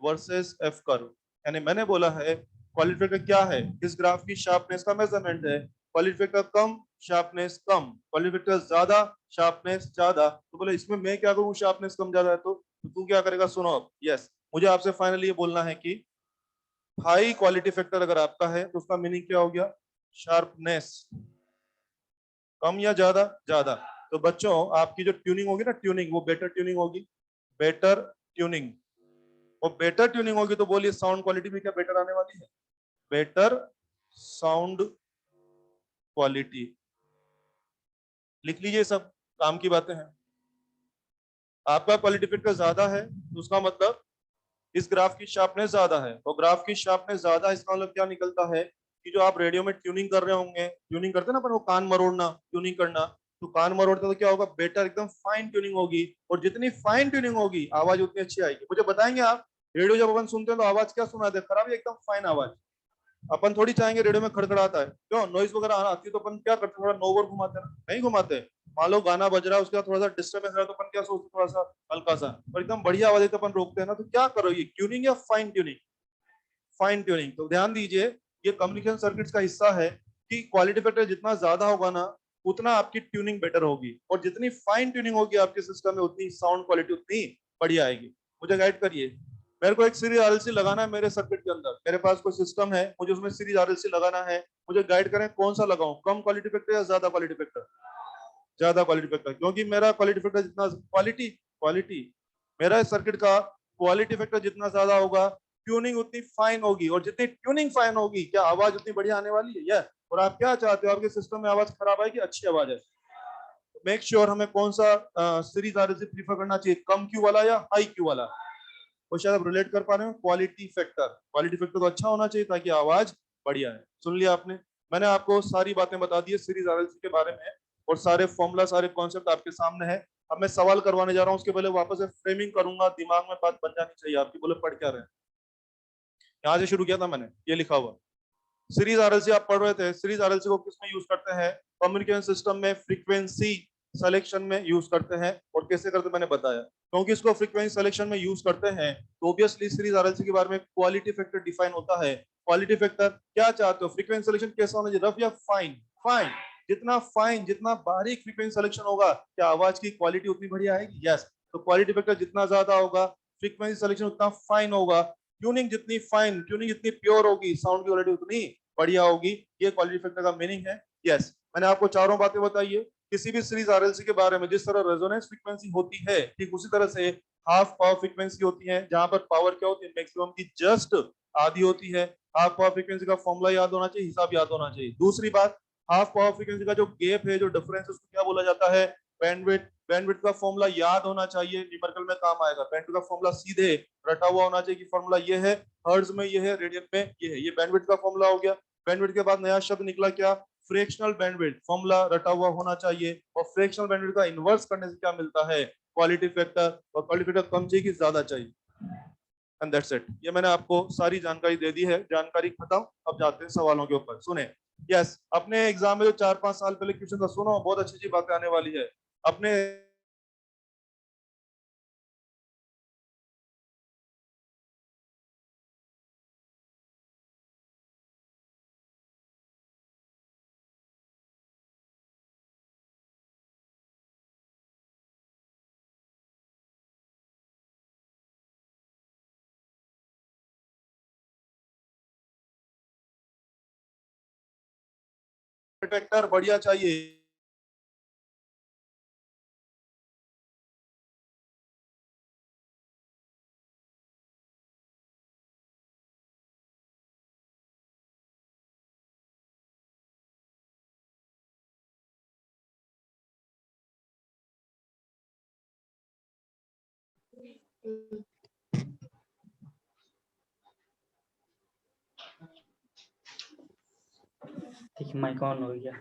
versus F curve. यानी मैंने बोला है क्वालिफायर क्या है? इस ग्राफ की शार्पनेस का मेजरमेंट है। क्वालिफायर कम, शार्पनेस कम। क्वालिफायर ज्यादा, शार्पनेस ज्यादा। तो बोले इसमें मैं क्या करूं, शार्पनेस कम ज्यादा है तो तू क्या करेगा? सुनो अब। यस, मुझे आपसे फाइनली ये बोलना है कि हाई क्वालिटी फैक्टर अगर आपका है तो उसका मीनिंग क्या हो गया? शार्पनेस कम या ज्यादा? ज्यादा। तो बच्चों आपकी जो ट्यूनिंग होगी ना, ट्यूनिंग, वो बेटर ट्यूनिंग होगी। बेटर ट्यूनिंग, वो बेटर ट्यूनिंग होगी तो बोलिए साउंड क्वालिटी भी क्या बेटर आने वाली है? Better sound quality. लिख लीजिए सब, काम की बातें हैं। आपका क्वालिटी फैक्टर ज्यादा है तो उसका मतलब इस ग्राफ की शार्पनेस ज्यादा है, तो ग्राफ की शार्पनेस ज्यादा, इसका मतलब क्या निकलता है कि जो आप रेडियो में ट्यूनिंग कर रहे होंगे, ट्यूनिंग करते हैं ना अपन, वो कान मरोड़ना, ट्यूनिंग करना, तो कान मरोड़ते तो क्या होगा? बेटर, एकदम फाइन ट्यूनिंग होगी। और जितनी फाइन ट्यूनिंग होगी आवाज उतनी अच्छी आएगी। मुझे बताएंगे आप, रेडियो जब अपन सुनते हैं तो आवाज क्या सुनाते हैं? खराब, एकदम फाइन आवाज। अपन थोड़ी चाहेंगे रेडियो में खड़खड़ाता है, क्यों? नॉइस वगैरह आती है तो अपन क्या करते हैं? थोड़ा नोवर घुमाते हैं ना? नहीं घुमाते। मान लो गाना बज रहा है, उसके बाद थोड़ा सा डिस्टर्बेंस है तो अपन क्या सोचते हैं? थोड़ा सा हल्का सा। और एकदम बढ़िया आवाज है तो अपन रोकते हैं ना। तो क्या करो, ये ट्यूनिंग या फाइन ट्यूनिंग? Fine tuning. तो ध्यान दीजिए, ये कम्युनिकेशन सर्किट्स का हिस्सा है कि क्वालिटी फैक्टर जितना ज्यादा होगा ना, उतना आपकी ट्यूनिंग बेटर होगी। और जितनी फाइन ट्यूनिंग होगी आपके सिस्टम में, उतनी साउंड क्वालिटी उतनी बढ़िया आएगी। मुझे गाइड करिए। मेरे को एक सीरीज आरएलसी लगाना है मेरे सर्किट के अंदर, मेरे पास कोई सिस्टम है, मुझे उसमें सीरीज आरएलसी लगाना है। मुझे गाइड करें कौन सा लगाऊं, कम क्वालिटी फैक्टर या ज्यादा क्वालिटी फैक्टर? ज्यादा क्वालिटी फैक्टर, क्योंकि मेरा क्वालिटी फैक्टर जितना क्वालिटी क्वालिटी। मेरा इस सर्किट का क्वालिटी फैक्टर जितना ज्यादा होगा, ट्यूनिंग उतनी फाइन होगी, और जितनी ट्यूनिंग फाइन होगी, क्या आवाज उतनी बढ़िया आने वाली है? यस। और आप क्या चाहते हो, आपके सिस्टम में आवाज खराब आए कि अच्छी आवाज है? मेक श्योर हमें कौन सा सीरीज आरएलसी प्रीफर करना चाहिए, कम क्यू वाला या हाई क्यू वाला? और शायद आप रिलेट कर पा रहे हो, क्वालिटी फैक्टर तो अच्छा होना चाहिए ताकि आवाज बढ़िया है। सुन लिया आपने? मैंने आपको सारी बातें बता दी है सीरीज आरएलसी के बारे में, और सारे फॉर्मूला, सारे कॉन्सेप्ट आपके सामने है। अब मैं सवाल करवाने जा रहा हूँ, उसके पहले वापस से फ्रेमिंग करूंगा, दिमाग में बात बन जानी चाहिए आपकी। बोले पढ़ क्या रहे हैं? यहाँ से शुरू किया था मैंने, ये लिखा हुआ सीरीज आरएलसी आप पढ़ रहे थे। सीरीज आरएलसी को किसमें यूज करते हैं? कम्युनिकेशन सिस्टम में फ्रीक्वेंसी सिलेक्शन में यूज करते हैं। और कैसे करते मैंने बताया, क्योंकि इसको फ्रीक्वेंसी सिलेक्शन में यूज करते हैं तो ऑब्वियसली सीरीज आरएलसी के बारे में क्वालिटी फैक्टर डिफाइन होता है। क्वालिटी फैक्टर क्या चाहते हो, फ्रीक्वेंसी सिलेक्शन कैसा होना चाहिए, रफ या फाइन? फाइन। जितना फाइन, जितना बारीक फ्रीक्वेंसी सिलेक्शन होगा, क्या आवाज की क्वालिटी उतनी बढ़िया आएगी? यस। तो क्वालिटी फैक्टर जितना ज्यादा होगा, फ्रीक्वेंसी सिलेक्शन उतना फाइन होगा। ट्यूनिंग जितनी फाइन, ट्यूनिंग जितनी प्योर होगी, साउंड की क्वालिटी उतनी बढ़िया होगी। ये क्वालिटी फैक्टर का मीनिंग है। यस। मैंने आपको चारों बातें बताई है। किसी भी सीरीज आरएलसी के बारे में जिस तरह रेजोनेंस फ्रीक्वेंसी होती है, ठीक उसी तरह से हाफ पावर फ्रीक्वेंसी होती है, जहां पर पावर क्या होती है, मैक्सिमम की जस्ट आधी होती है। हाफ पावर फ्रीक्वेंसी का फॉर्मूला याद होना चाहिए, हिसाब याद होना चाहिए। दूसरी बात, हाफ पावर फ्रीक्वेंसी का जो गैप है, जो डिफरेंस, उसको क्या बोला जाता है? बैंडविड्थ। बैंडविड्थ का फॉर्मूला याद होना चाहिए, न्यूमेरिकल में काम आएगा। बैंडविड्थ का फॉर्मूला सीधे रटा हुआ होना चाहिए कि फॉर्मूला ये है, हर्ट्ज में ये है, रेडियन में ये है। ये बैंडविड्थ का फॉर्मूला हो गया। बैंडविड्थ के बाद नया शब्द निकला क्या? Fractional bandwidth. फॉर्मूला रटा हुआ होना चाहिए। और फ्रैक्शनल बैंडविड्थ का इन्वर्स करने से क्या मिलता है? Quality factor. और क्वालिटी फैक्टर कम चाहिए कि ज्यादा चाहिए? And that's it. ये मैंने आपको सारी जानकारी दे दी है। जानकारी खत्म। अब जाते हैं सवालों के ऊपर। सुने। यस, अपने एग्जाम में जो 4-5 साल पहले क्वेश्चन था, सुनो, बहुत अच्छी अच्छी बातें आने वाली है अपने। फैक्टर बढ़िया चाहिए। देखिए माइक ऑन हो गया।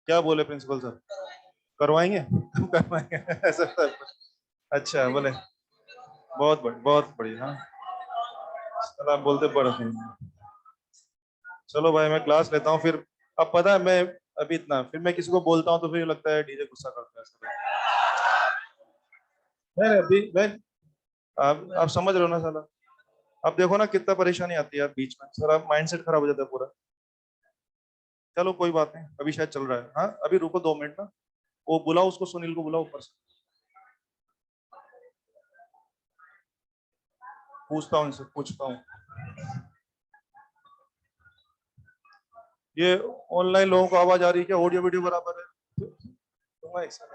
क्या बोले प्रिंसिपल सर? करवाएंगे? करवाएंगे ऐसा सर? अच्छा बोले, बहुत बढ़िया। हाँ सर, आप बोलते बड़ा नहीं। चलो भाई मैं क्लास लेता हूँ फिर। अब पता है मैं अभी इतना, फिर मैं किसी को बोलता हूँ तो फिर लगता है डीजे गुस्सा करता है सर। नहीं नहीं, अभी मैं, आप समझ रहे हो ना साला? अब देखो ना कितना परेशानी आती है आप बीच में सर, आप माइंडसेट खराब हो जाता है पूरा। चलो कोई बात नहीं, अभी शायद चल रहा है। हाँ अभी रुको 2 मिनट ना, वो बुलाओ उसको, सुनील को बुलाओ ऊपर से, पूछता हूँ इनसे, पूछता हूँ। ये ऑनलाइन लोगों को आवाज आ रही है क्या? ऑडियो वीडियो बराबर है? दूंगा एक second।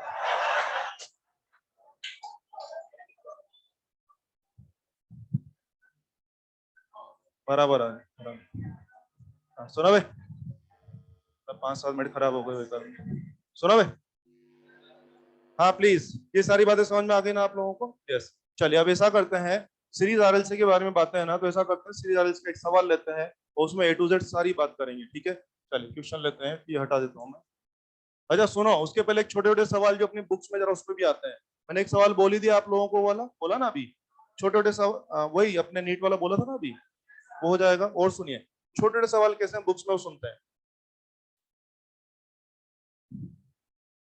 बराबर आ रहा है बराबर। हाँ, सुना भाई? 5-7 मिनट खराब हो गए बेकार। सुना भाई? हाँ प्लीज, ये सारी बातें समझ में आ गई ना आप लोगों को? यस। चलिए अब ऐसा करते हैं, सीरीज आरएलसी के बारे में बातें है ना, तो ऐसा करते हैं सीरीज आरएलसी का एक सवाल लेते हैं और उसमें ए टू जेड सारी बात करेंगे, ठीक है? चलिए क्वेश्चन लेते हैं, ये हटा देता हूँ मैं। अच्छा सुनो, उसके पहले एक छोटे छोटे सवाल जो अपनी बुक्स में जरा उस पर भी आते हैं। मैंने एक सवाल बोल ही दिया आप लोगों को, वाला बोला ना अभी, छोटे छोटे सवाल, वही अपने नीट वाला बोला था ना अभी, वो हो जाएगा। और सुनिए, छोटे छोटे सवाल कैसे हम बुक्स में वो सुनते हैं,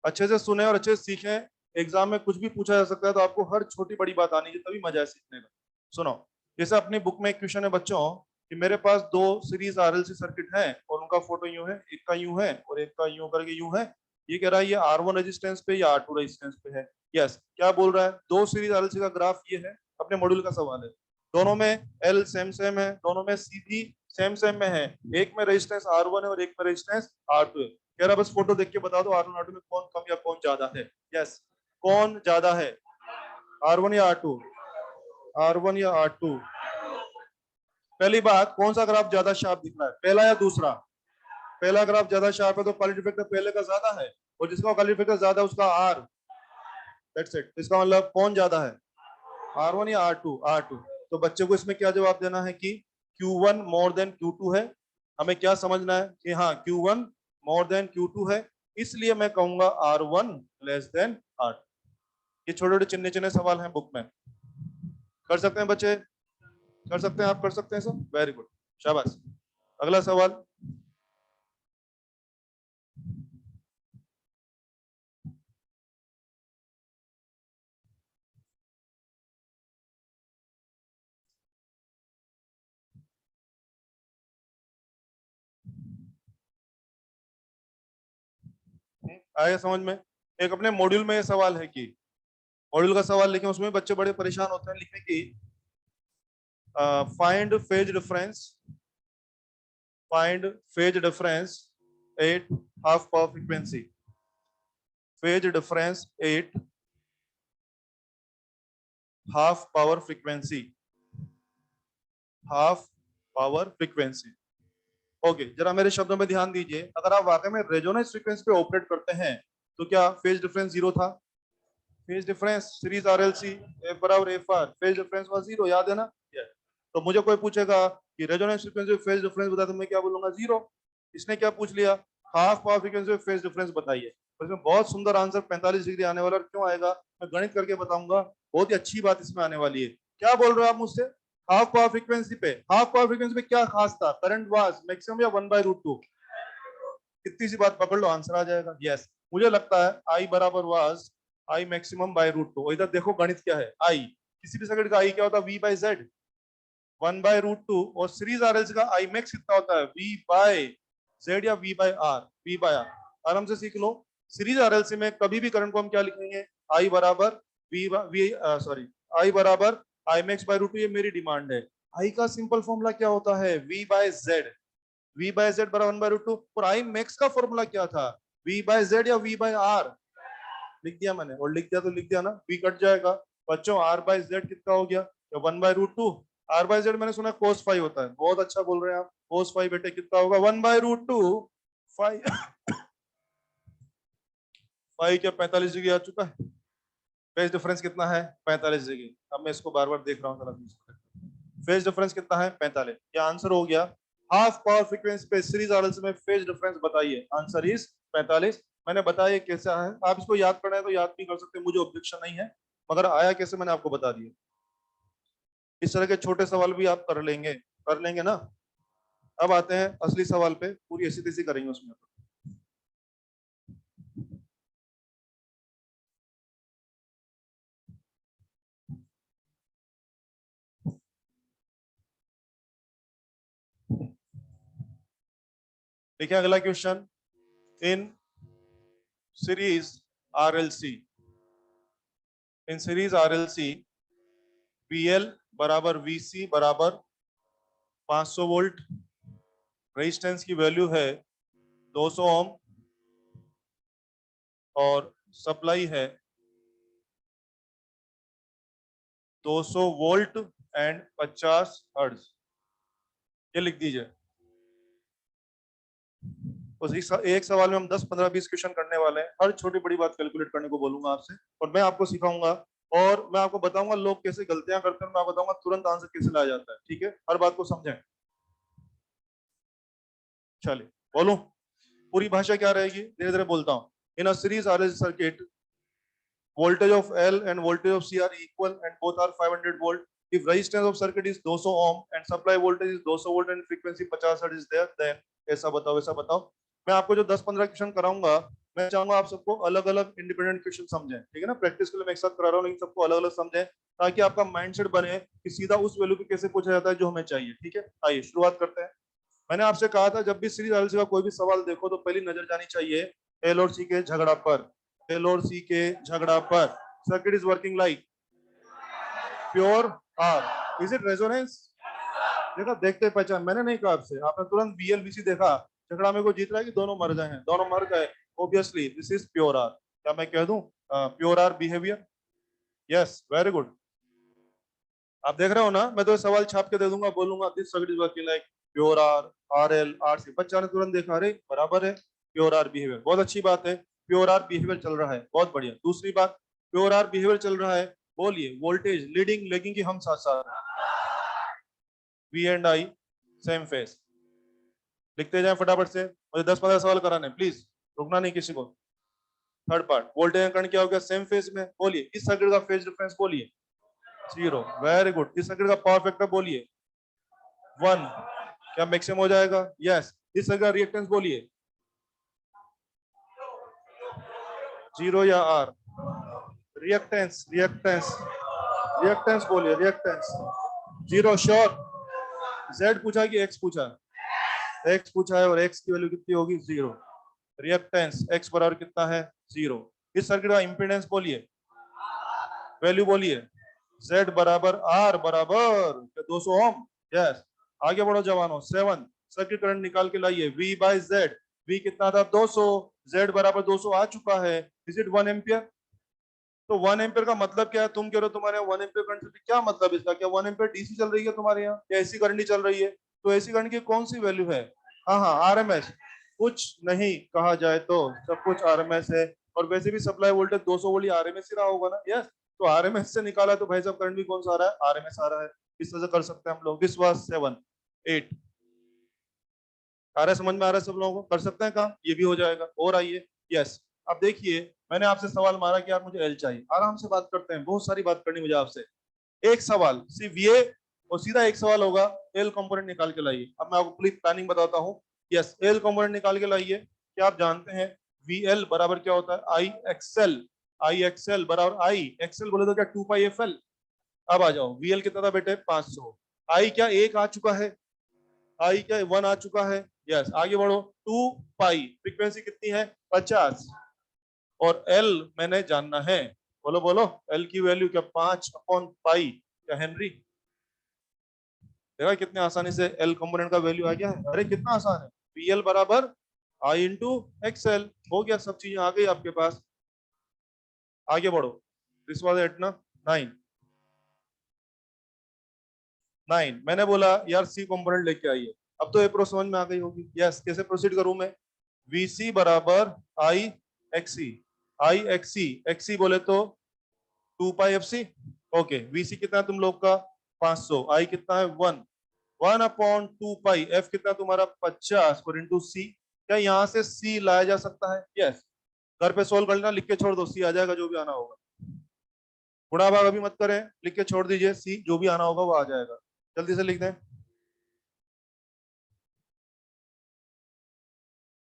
अच्छे से सुने और अच्छे से सीखें। एग्जाम में कुछ भी पूछा जा सकता है, तो आपको हर छोटी बड़ी बात आनी चाहिए, तभी मजा है सीखने का। सुनो, जैसे अपनी बुक में एक क्वेश्चन है बच्चों कि मेरे पास 2 सीरीज आरएलसी सर्किट है और उनका फोटो यूं है, एक का यूं है और एक का यूं करके यूं है। ये कह रहा है ये R1 रेजिस्टेंस पे या R2 रेजिस्टेंस पे है। यस, क्या बोल रहा है? 2 सीरीज आरएलसी का ग्राफ ये है, अपने मॉड्यूल का सवाल है। दोनों में एल सेम सेम है, दोनों में सी भी सेम सेम में है। एक में रेजिस्टेंस R1 है और एक में रेजिस्टेंस R2 है। कह रहा बस फोटो देख के बता दो R1 R2 में कौन कम या कौन ज्यादा है। यस, कौन ज्यादा है, R1 या R2? R1 या R2? पहली बात, कौन सा ग्राफ ज्यादा शार्प दिख रहा है, पहला या दूसरा? पहला ग्राफ ज्यादा शार्प है तो क्वालिटी फैक्टर पहले का ज्यादा है, और जिसका क्वालिटी फैक्टर ज्यादा है उसका R। That's it. इसका मतलब कौन ज्यादा है, R1 या R2? R2। तो बच्चे को इसमें क्या जवाब देना है कि Q1 मोर देन Q2 है। हमें क्या समझना है कि हाँ Q1 मोर देन Q2 है, इसलिए मैं कहूंगा R1 लेस देन R2। ये छोटे छोटे चिन्ह चिन्ह सवाल हैं बुक में, कर सकते हैं बच्चे? कर सकते हैं, आप कर सकते हैं सब, वेरी गुड, शाबाश। अगला सवाल। आया समझ में? एक अपने मॉड्यूल में ये सवाल है कि, मॉड्यूल का सवाल लिखे, उसमें बच्चे बड़े परेशान होते हैं लिखने की, find phase difference, find phase difference at half power frequency, phase difference at half power frequency, half power frequency. Okay, जरा मेरे शब्दों में ध्यान दीजिए, अगर आप वाकई में रेजोनेंस फ्रीक्वेंसी पे ऑपरेट करते हैं तो क्या फेज डिफरेंस जीरो था? Phase difference series RLC F बराबर F R, phase difference was zero, याद है ना? yes। तो मुझे कोई पूछेगा कि रेजोनेंस फ्रीक्वेंसी पे फेज डिफरेंस बता, तो मैं क्या बोलूंगा? जीरो। इसने क्या पूछ लिया? हाफ पावर फ्रीक्वेंसी पे फेज डिफरेंस बताइए। तो इसमें बहुत सुंदर आंसर 45 डिग्री आने वाला। क्यों आएगा, मैं गणित करके बताऊंगा, बहुत ही अच्छी बात इसमें आने वाली है। क्या बोल रहे हो आप मुझसे? हाफ पावर फ्रीक्वेंसी पे, हाफ पावर फ्रीक्वेंसी पे क्या खास था? करंट वाज मैक्सिमम या 1/√2? इतनी सी बात पकड़ लो, आंसर आ जाएगा। यस, मुझे लगता है आई बराबर वाज आई मैक्सिमम बाय √2। इधर देखो गणित क्या है, आई, किसी भी सर्किट का आई क्या होता है? V by Z, 1/√2। और सीरीज आरएलसी का आई मैक्स कितना होता है? V बाय जेड या V by R? V by R. आराम से सीख लो। सीरीज आरएलसी में कभी भी करंट को हम क्या लिखेंगे? आई बराबर वी, सॉरी, आई बराबर आई मैक्स बाय √2। ये मेरी डिमांड है। आई का सिंपल फॉर्मूला क्या होता है? V by Z, V by Z बराबर 1/√2। और आई मैक्स का फॉर्मूला क्या था? V बाय जेड या V बाय आर? लिख दिया मैंने, और लिख दिया तो लिख दिया ना, V कट जाएगा। बच्चों R बाय जेड कितना हो गया? 1/√2। R बाय जेड मैंने सुना cos फाइव होता है, बहुत अच्छा बोल रहे हैं आप। cos फाइव बेटे कितना होगा? 1/√2। फाइव, फाइव क्या 45 डिग्री आ चुका है? फेज डिफरेंस कितना है? 45 डिग्री। अब मैं इसको बार बार देख रहा हूँ, फेज डिफरेंस कितना है? 45। क्या आंसर हो गया? हाफ पावर फ्रीक्वेंसी पे सीरीज आरएलसी में फेज डिफरेंस बताइए। Answer is 45। मैंने बताया ये कैसे आया है, आप इसको याद करना है तो याद भी कर सकते हैं, मुझे ऑब्जेक्शन नहीं है, मगर आया कैसे मैंने आपको बता दिया। इस तरह के छोटे सवाल भी आप कर लेंगे ना। अब आते हैं असली सवाल पे, पूरी ऐसी तैसी करेंगे उसमें। देखिए अगला क्वेश्चन, इन सीरीज आरएलसी, इन सीरीज आरएलसी VL बराबर VC बराबर 500 वोल्ट, रेजिस्टेंस की वैल्यू है 200 ओम और सप्लाई है 200 वोल्ट एंड 50 हर्ट्ज। ये लिख दीजिए। तो एक सवाल में हम 10 15 20 क्वेश्चन करने वाले हैं, हर छोटी बड़ी बात कैलकुलेट करने को बोलूंगा आपसे, और मैं आपको सिखाऊंगा और मैं आपको बताऊंगा लोग कैसे गलतियां करते हैं, मैं आपको बताऊंगा तुरंत आंसर कैसे लाया जाता है। ठीक है, हर बात को समझें। चलिए बोलूं, पूरी भाषा क्या रहेगी, धीरे धीरे बोलता हूँ। इन a series RLC circuit, voltage of L and voltage of C are equal and both are 500 volt. If resistance of circuit is 200 ohm and supply voltage is 200 volt and frequency 50 hertz is there, then ऐसा बताओ ऐसा बताओ। मैं आपको जो 10-15 question कराऊंगा, मैं चाहूंगा आप सबको अलग अलग इंडिपेंडेंट क्वेश्चन समझें। ठीक है ना, प्रैक्टिस के लिए मैं एक साथ करा रहा हूँ, लेकिन सबको अलग अलग समझें ताकि आपका माइंडसेट बने कि सीधा उस वैल्यू पे कैसे पूछा जाता है जो हमें चाहिए। ठीक है, आइए शुरुआत करते हैं। मैंने आपसे कहा था जब भी सीरीज आरएलसी का कोई भी सवाल देखो तो पहली नजर जानी चाहिए एल और सी के झगड़ा पर, एल और सी के झगड़ा पर। Circuit is working like pure R, is it resonance? देखा, देखते पहचान, मैंने नहीं कहा आपसे, आपने तुरंत VLVC देखा, झगड़ा में को जीत रहा है कि दोनों मर गए हैं, दोनों मर गए, obviously this is pure R. क्या मैं कह दूं pure R behaviour? Yes, very good. आप देख रहे हो ना, मैं तो सवाल छाप के दे दूंगा, बोलूंगा this circuit is working like pure R, RL RC, बच्चा ने तुरंत देखा, अरे बराबर है, प्योर आर बिहेवियर, बहुत अच्छी बात है, प्योर आर बिहेवियर चल रहा है, बहुत बढ़िया। दूसरी बात, प्योर आर बिहेवियर चल रहा है, बोलिए वोल्टेज लीडिंग लेगिंग की हम साथ साथ V and I same face. लिखते जाए फटाफट से, मुझे 10-15 सवाल कराने, प्लीज रुकना नहीं किसी को। Third part, voltage and current क्या हो गया, सेम फेज में, बोलिए इस सर्किट का फेज डिफरेंस बोलिए 0, वेरी गुड। इस सर्किट का पावर फैक्टर बोलिए 1, क्या मैक्सिमम हो जाएगा? यस। इस सर्किट का रिएक्टेंस बोलिए 0 या R? रिएक्टेंस रिएक्टेंस रिएक्टेंस बोलिए, रिएक्टेंस 0 श्योर? Z पूछा कि X पूछा? X पूछा है और X की वैल्यू कितनी होगी? 0। रिएक्टेंस X बराबर कितना है? 0। इस सर्किट का इंपीडेंस बोलिए, वैल्यू बोलिए Z बराबर R बराबर 200 ओम। यस, आगे बढ़ो जवानों। 7, सर्किट करंट निकाल के लाइए, V बाई Z। V कितना था? 200, Z बराबर 200 आ चुका है, इज इट 1 एम्पियर? तो 1 एम्पियर का मतलब क्या है? तुम कह रहे हो तुम्हारे यहाँ 1 एम्पियर करंट चल रही है, क्या मतलब इसका? क्या 1 एम्पियर डीसी चल रही है तुम्हारे यहाँ, या एसी करंट ही चल रही है? तो एसी करंट की कौन सी वैल्यू है? हाँ हाँ, आरएमएस। कुछ नहीं कहा जाए तो सब कुछ आरएमएस है, और वैसे भी सप्लाई वोल्टेज 200 वोल्ट आरएमएस ही रहा होगा ना। यस, तो आरएमएस से निकाला तो भाई साहब करंट भी कौन सा आ रहा है? आरएमएस आ रहा है। इस तरह से कर सकते हैं हम लोग। This was 7 8। आ रहा है, समझ में आ रहा है सब लोगों को? कर सकते हैं काम, ये भी हो जाएगा। और आइए, यस। अब देखिए, मैंने आपसे सवाल मारा कि यार मुझे एल चाहिए, आराम से बात करते हैं, बहुत सारी बात करनी मुझे आपसे। एक सवाल सिर्फ ये, और सीधा एक सवाल होगा, एल कंपोनेंट निकाल के लाइए। अब मैं आपको पूरी प्लानिंग बताता हूँ। यस, एल कंपोनेंट निकाल के लाइए। क्या आप जानते हैं VL बराबर क्या होता है? I XL बराबर I XL बोले तो क्या 2πfl? अब आ जाओ, VL कितना था बेटे? 500। I क्या 1 आ चुका है? I क्या 1 आ चुका है? यस, आगे बढ़ो। 2π, फ्रीक्वेंसी कितनी है? 50। और L मैंने जानना है, बोलो बोलो, L की वैल्यू क्या 5/पाई? क्या हेनरी? देखा कितने आसानी से एल कंपोनेंट का वैल्यू आ गया है। अरे कितना आसान है, VL बराबर I इंटू XL, हो गया, सब चीजें आ गई आपके पास। आगे बढ़ो, दिस वाज एट ना 9। मैंने बोला यार सी कंपोनेंट लेके आइए। अब तो अप्रोच समझ में आ गई होगी। यस, कैसे प्रोसीड करूं मैं? VC बराबर I XC, XC बोले तो 2πfc। ओके, VC कितना तुम लोग का? 500। I कितना है? 1, 1/2 पाई। F कितना तुम्हारा? 50 और इंटू C। क्या यहाँ से C लाया जा सकता है? यस। घर पे सोल्व कर लेना, लिख के छोड़ दो, सी आ जाएगा जो भी आना होगा। गुणा भाग अभी मत करें, लिख के छोड़ दीजिए, सी जो भी आना होगा वो आ जाएगा। जल्दी से लिख दें।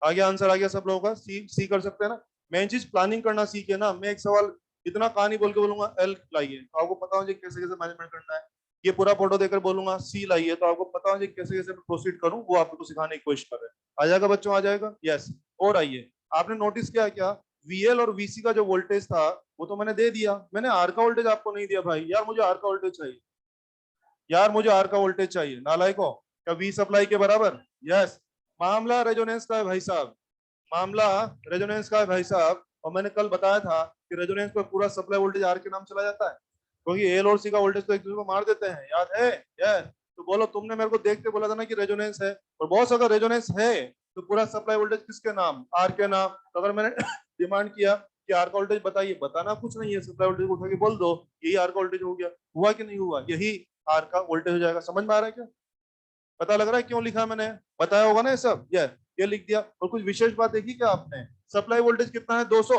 आ गया आंसर, आ गया सब लोगों का, सी सी कर सकते हैं ना। मेन चीज प्लानिंग करना सीखे ना। मैं एक सवाल इतना कहानी बोल के बोलूंगा एल लाइए, तो आपको पता हो कैसे कैसे मैनेजमेंट करना है। ये पूरा फोटो देकर बोलूंगा सी लाइए, तो आपको पता हो कैसे कैसे प्रोसीड करूं, वो आपको सिखाने की कोशिश कर रहे हैं। आ जाएगा बच्चों, आ जाएगा, यस। और आइए, आपने नोटिस किया क्या, वीएल और वीसी का जो वोल्टेज था वो तो मैंने दे दिया, मैंने आर का वोल्टेज आपको नहीं दिया भाई। यार मुझे आर का वोल्टेज चाहिए, यार मुझे आर का वोल्टेज चाहिए, नालायको। क्या वी सप्लाई के बराबर? यस। मामला रेजोनेंस का है भाई साहब, मामला रेजोनेंस का है भाई साहब। और मैंने कल बताया था कि रेजोनेंस पर पूरा सप्लाई वोल्टेज आर के नाम चला जाता है, क्योंकि एल और सी का वोल्टेज तो एक दूसरे को मार देते हैं, याद है? यस। तो बोलो, तुमने मेरे को देख के बोला था ना कि रेजोनेंस है, और बहुत अगर रेजोनेंस है तो पूरा सप्लाई वोल्टेज किसके नाम? आर के नाम। तो अगर मैंने डिमांड किया कि आर का वोल्टेज बताइए, बताना कुछ नहीं है, सप्लाई वोल्टेज उठा के बोल दो यही आर का वोल्टेज हो गया। हुआ कि नहीं हुआ? यही आर का वोल्टेज हो जाएगा। समझ में आ रहा है क्या? पता लग रहा है क्यों लिखा मैंने? बताया होगा ना ये सब, ये लिख दिया। और कुछ विशेष बात देखी क्या आपने? सप्लाई वोल्टेज कितना है? 200,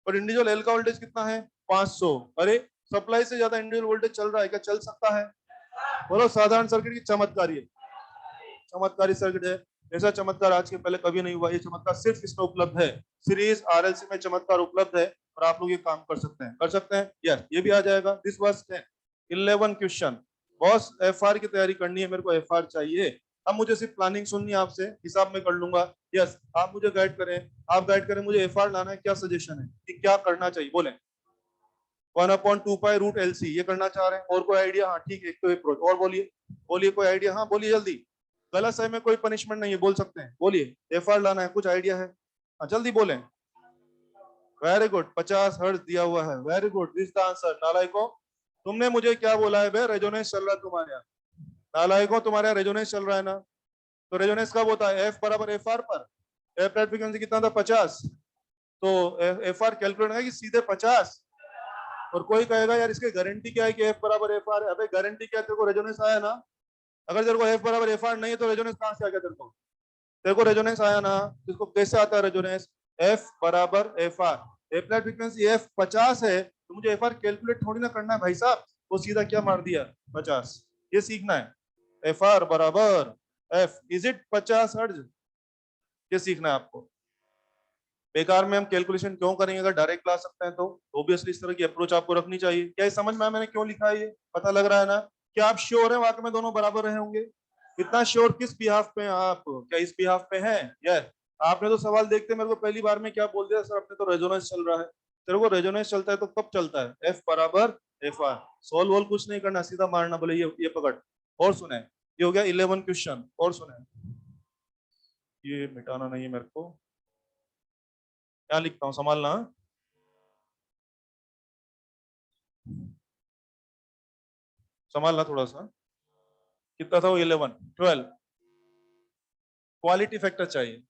और इंडिविजुअल एल का वोल्टेज कितना है? 500। अरे सप्लाई से ज्यादा इंडिविजुअल वोल्टेज चल रहा है क्या? चल सकता है? बोलो, साधारण सर्किट की चमत्कारी है, चमत्कारी सर्किट है। ऐसा चमत्कार आज के पहले कभी नहीं हुआ, ये चमत्कार सिर्फ इसमें उपलब्ध है, सीरीज आरएलसी में चमत्कार उपलब्ध है, और आप लोग ये काम कर सकते हैं, कर सकते हैं। यस, ये भी आ जाएगा। This was 10 11 question. Boss FR की तैयारी करनी है, मेरे को एफआर चाहिए। अब मुझे सिर्फ प्लानिंग सुननी है आपसे, हिसाब में कर लूंगा। यस, आप मुझे गाइड करें, आप गाइड करें, मुझे एफआर लाना है। क्या सजेशन है कि क्या करना चाहिए, बोले। 1/2 पाई रूट एल सी, ये करना चाह रहे हैं? और कोई आइडिया? हाँ ठीक है, एक तो अप्रोच और बोलिए, बोलिए कोई आइडिया, हाँ बोलिए जल्दी। गलत सही में कोई पनिशमेंट नहीं है, बोल सकते हैं, बोलिए। एफआर लाना है, कुछ आइडिया है? हाँ जल्दी बोलें। वेरी गुड, 50 हर्ट्ज दिया हुआ है, very good, this the answer. नालायको, तुमने मुझे क्या बोला है बे? रेजोनेंस चल रहा है तुम्हारे यहाँ। नालायको, तुम्हारे यहाँ रेजोनेंस चल रहा है ना? तो रेजोनेंस कब होता है? एफ बराबर एफ आर पर। एफ रेट फ्रीक्वेंसी कितना था? 50। तो एफ आर कैलकुलेट है कि सीधे 50। और कोई कहेगा यार इसकी गारंटी क्या है कि एफ बराबर एफ आर है? अबे गारंटी क्या है, तेरे को रेजोनेंस आया ना। अगर तेरे को एफ बराबर एफ आर नहीं है तो रेजोनेंस कहां से आ गया तेरे को? तेरे को रेजोनेंस आया ना, इसको कैसे आता है रेजोनेंस? एफ बराबर F R, F frequency F 50 है, तो मुझे एफ आर कैलकुलेट थोड़ी ना करना है भाई साहब, वो सीधा क्या मार दिया? 50। ये सीखना है, एफ आर बराबर एफ इज इट 50 हर्ट्ज, ये सीखना है आपको। बेकार में हम कैलकुलेशन क्यों करेंगे, अगर डायरेक्ट ला सकते हैं तो। ऑब्वियसली इस तरह की अप्रोच आपको रखनी चाहिए। क्या ये समझ में आया मैंने क्यों लिखा है? ये पता लग रहा है ना? क्या आप श्योर है वाकई में दोनों बराबर रहे होंगे? इतना श्योर किस बिहाफ पे हैं आप? क्या इस बिहाफ पे हैं? यस। आपने तो सवाल देखते मेरे को पहली बार में क्या बोल दिया, सर अपने तो रेजोनेंस चल रहा है। तेरे को रेजोनेंस चलता है तो कब चलता है? एफ बराबर एफ आर। सोल्व वोल कुछ नहीं करना, सीधा मारना। बोले ये पकड़। और सुने, ये हो गया 11 क्वेश्चन। और सुने, ये मिटाना नहीं है मेरे को, क्या लिखता हूँ संभालना। संभालना थोड़ा सा। कितना था वो? 11 12। क्वालिटी फैक्टर चाहिए।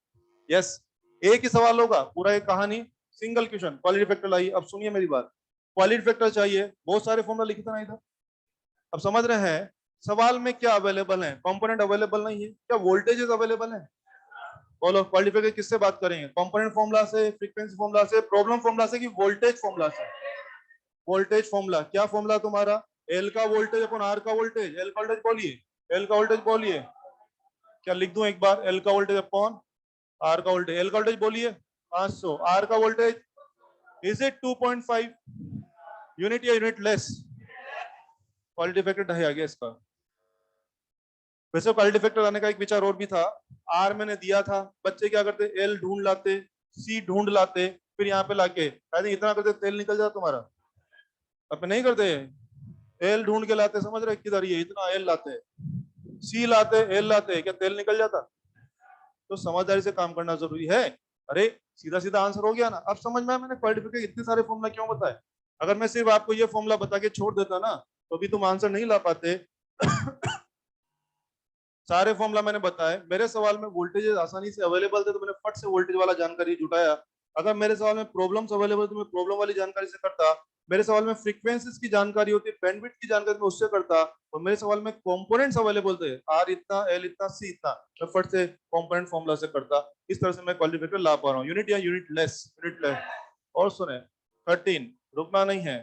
यस, एक ही सवाल होगा, पूरा एक कहानी, सिंगल क्वेश्चन, क्वालिटी फैक्टर लाइए। अब सुनिए मेरी बात, क्वालिटी फैक्टर चाहिए, बहुत सारे फॉर्मूला लिखे था नहीं था। अब समझ रहे हैं सवाल में क्या अवेलेबल है? कंपोनेंट अवेलेबल नहीं है, क्या वोल्टेजेस अवेलेबल है? बोलो, क्वालिटी फैक्टर किससे बात करेंगे? कंपोनेंट फॉर्मूला से, फ्रीक्वेंसी फॉर्मूला से, प्रॉब्लम फॉर्मूला से, कि वोल्टेज फॉर्मूला से? Voltage formula. क्या फॉर्मूला तुम्हारा? एल का वोल्टेज अपन आर का वोल्टेज। एल का वोल्टेज बोलिए, एल का वोल्टेज बोलिए। क्या लिख दूं एक बार? एल का वोल्टेज अपॉन आर का वोल्टेज। एल का वोल्टेज बोलिए 500, आर का वोल्टेज इज इट 2.5 यूनिट या यूनिट लेस? क्वालिटी फैक्टर है आ गया इसका। वैसे क्वालिटी फैक्टर आने का एक विचार और भी था। आर मैंने दिया था, बच्चे क्या करते? एल ढूंढ लाते, सी ढूंढ लाते, फिर यहाँ पे लाके इतना करते तेल निकल जाता तुम्हारा। अब नहीं करते, एल ढूंढ के लाते, समझ रहे किधर? ये इतना एल लाते, सी लाते, एल लाते, क्या तेल निकल जाता? तो समझदारी से काम करना जरूरी है। अरे सीधा सीधा आंसर हो गया ना। अब समझ में आया मैंने क्वालिटी के इतने सारे फॉर्मूला क्यों बताए। अगर मैं सिर्फ आपको ये फॉर्मूला बता के छोड़ देता ना, तो भी तुम आंसर नहीं ला पाते। सारे फॉर्मूला मैंने बताए। मेरे सवाल में वोल्टेज आसानी से अवेलेबल थे, तो मैंने फट से वोल्टेज वाला जानकारी जुटाया, अगर मेरे सवाल में प्रॉब्लम्स अवेलेबल तो मैं प्रॉब्लम वाली जानकारी से करता, मेरे सवाल में फ्रीक्वेंसीज की जानकारी होती है, बैंडविड्थ की जानकारी मैं उससे करता, और मेरे सवाल में कंपोनेंट्स अवेलेबल थे, आर इतना, एल इतना, सी इतना, मैं फट से कंपोनेंट फॉर्मूला से करता। इस तरह से मैं क्वालिफायर ला पा रहा हूँ। यूनिट या यूनिट लेस। और सुने 13, रुकना नहीं है,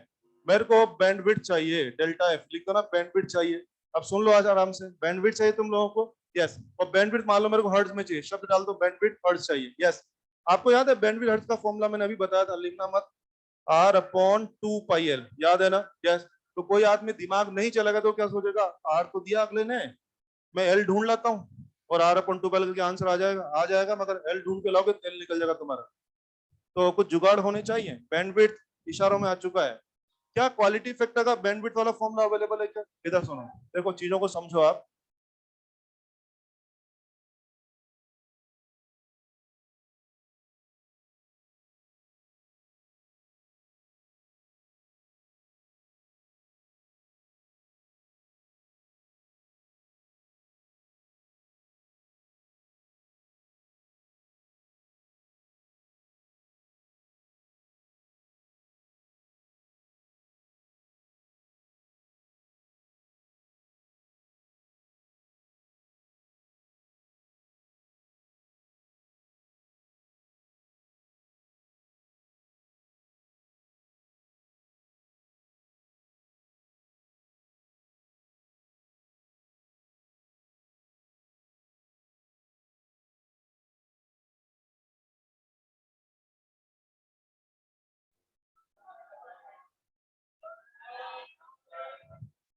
मेरे को बैंडविड्थ चाहिए, डेल्टा एफ लिख दो ना, बैंडविड्थ चाहिए। अब सुन लो आज आराम से, बैंडविड्थ चाहिए तुम लोगों को, यस। और बैंडविड्थ मान लो मेरे को हर्ट्ज में चाहिए, शब्द डाल दो बैंडविड्थ हर्ट्ज चाहिए, यस। आपको याद है बैंडविड्थ हर्ट्ज का फॉर्मूला मैंने अभी बताया था, लिखना मत, आर अपॉन 2 पाई एल, याद है ना, यस। तो कोई आदमी दिमाग नहीं चलेगा तो क्या सोचेगा, आर तो दिया अगले ने, मैं एल ढूंढ लाता हूँ और आर अपॉन 2 पाई एल के आंसर आ जाएगा, मगर एल ढूंढ के लाओगे तेल निकल जाएगा तुम्हारा। तो कुछ जुगाड़ होने चाहिए। बैंडविड्थ इशारों में आ चुका है। क्या क्वालिटी फैक्टर का बैंडविड्थ वाला फॉर्मूला अवेलेबल है क्या? इधर सुनो, देखो चीजों को समझो आप।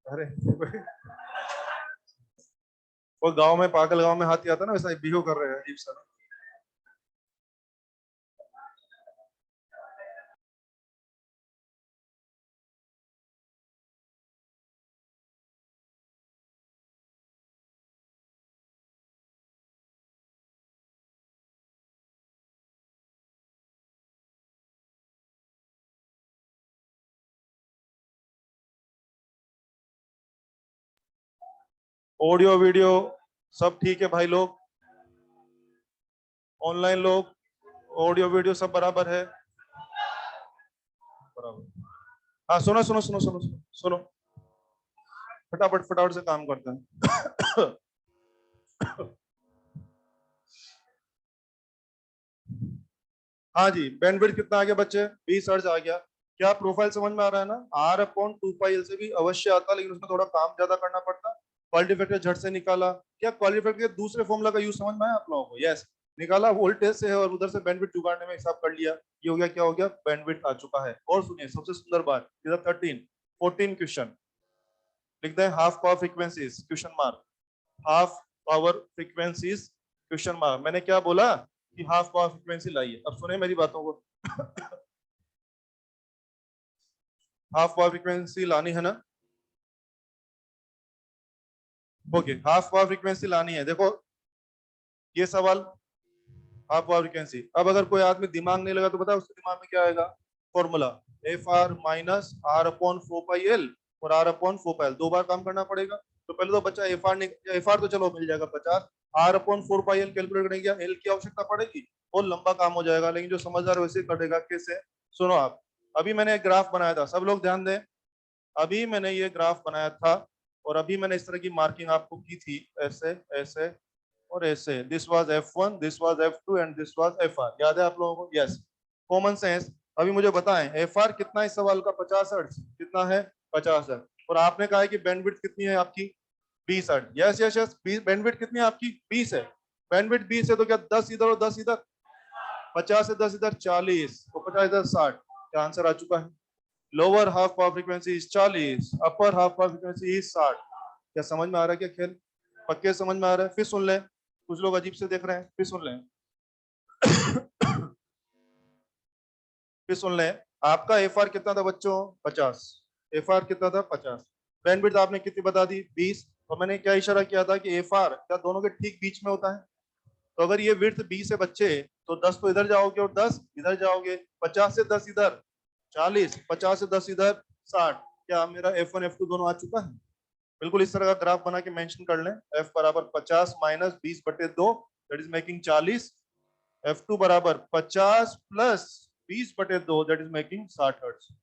अरे वो गांव में, पागल गांव में हाथी आता ना, वैसा बिहेव कर रहे हैं अजीब सा। ऑडियो वीडियो सब ठीक है भाई लोग, ऑनलाइन लोग, ऑडियो वीडियो सब बराबर है? बराबर। हाँ सुनो सुनो सुनो सुनो सुनो सुनो, फटाफट फटाफट से काम करते हैं। हाँ जी, बैंडविड्थ कितना आ गया बच्चे? 20 हर्ट्ज आ गया। क्या प्रोफाइल समझ में आ रहा है ना? आर अपॉन 2 पाई एल से भी अवश्य आता, लेकिन उसमें थोड़ा काम ज्यादा करना पड़ता। क्वालिटी फैक्टर झट से निकाला। क्या क्वालिटी फैक्टर के दूसरे फॉर्मूला का यूज समझ में आया आप लोगों को? यस। निकाला वोल्टेज से है और उधर से बैंडविड्थ जुगाड़ने में हिसाब कर लिया। ये हो गया, क्या हो गया, बैंडविड्थ आ चुका है। और सुनिए सबसे सुंदर बात, इधर 14 क्वेश्चन लिख दें, half power frequencies question mark, half power frequencies question mark. मैंने क्या बोला कि हाफ पावर फ्रीक्वेंसी लाइए। अब सुने मेरी बातों को। हाफ पावर फ्रीक्वेंसी लानी है ना? ओके, हाफ पावर फ्रीक्वेंसी लानी है। देखो ये सवाल, हाफ पावर फ्रीक्वेंसी। अब अगर कोई आदमी दिमाग नहीं लगा तो पता है उसके दिमाग में क्या आएगा? Formula, F R minus R upon 4 pi L और आर अपॉन 4 पाई एल, 2 बार काम करना पड़ेगा। तो पहले तो बच्चा एफ आर तो चलो मिल जाएगा 50, R upon 4 pi L calculate करेंगे, एल की आवश्यकता पड़ेगी, और लंबा काम हो जाएगा। लेकिन जो समझदार वैसे करेगा। कैसे? सुनो आप, अभी मैंने एक ग्राफ बनाया था, सब लोग ध्यान दें। अभी मैंने ये ग्राफ बनाया था और अभी मैंने इस तरह की मार्किंग आपको की थी, ऐसे ऐसे और ऐसे। This was F1, this was F2 and this was FR। याद है आप लोगों को? यस। Common sense. अभी मुझे बताएं FR कितना है इस सवाल का? 50 हर्ट्ज। कितना है? 50 हर्ट्ज। और आपने कहा है कि बैंडविड्थ कितनी है आपकी? 20 hertz. Yes yes yes, bandwidth कितनी है आपकी? 20 है। बैंडविड्थ 20 है तो क्या 10 इधर और 10 इधर? 50 से 10 इधर 40, तो 50 इधर 60। क्या आंसर आ चुका है? Lower half power frequency is 40, upper half power frequency is 60। क्या समझ में आ रहा है क्या खेल? पक्के समझ में आ रहा है? फिर सुन लें, कुछ लोग अजीब से देख रहे हैं, फिर सुन लें। फिर सुन लें। आपका एफ आर कितना था बच्चों? 50। एफ आर कितना था? 50। बैंडविड्थ आपने कितनी बता दी? 20। और मैंने क्या इशारा किया था कि एफ आर क्या दोनों के ठीक बीच में होता है? तो अगर ये विड्थ 20 है बच्चे, तो 10 तो इधर जाओगे और 10 इधर जाओगे, 50 से 10 इधर 40, 50 से 10 इधर 60। क्या मेरा F1 F2 दोनों आ चुका है? बिल्कुल इस तरह का ग्राफ बना के मेंशन कर लें, F बराबर 50 माइनस 20 बटे 2, दैट इज मेकिंग 40, F2 बराबर 50 plus 20/2, that is making 60 hertz.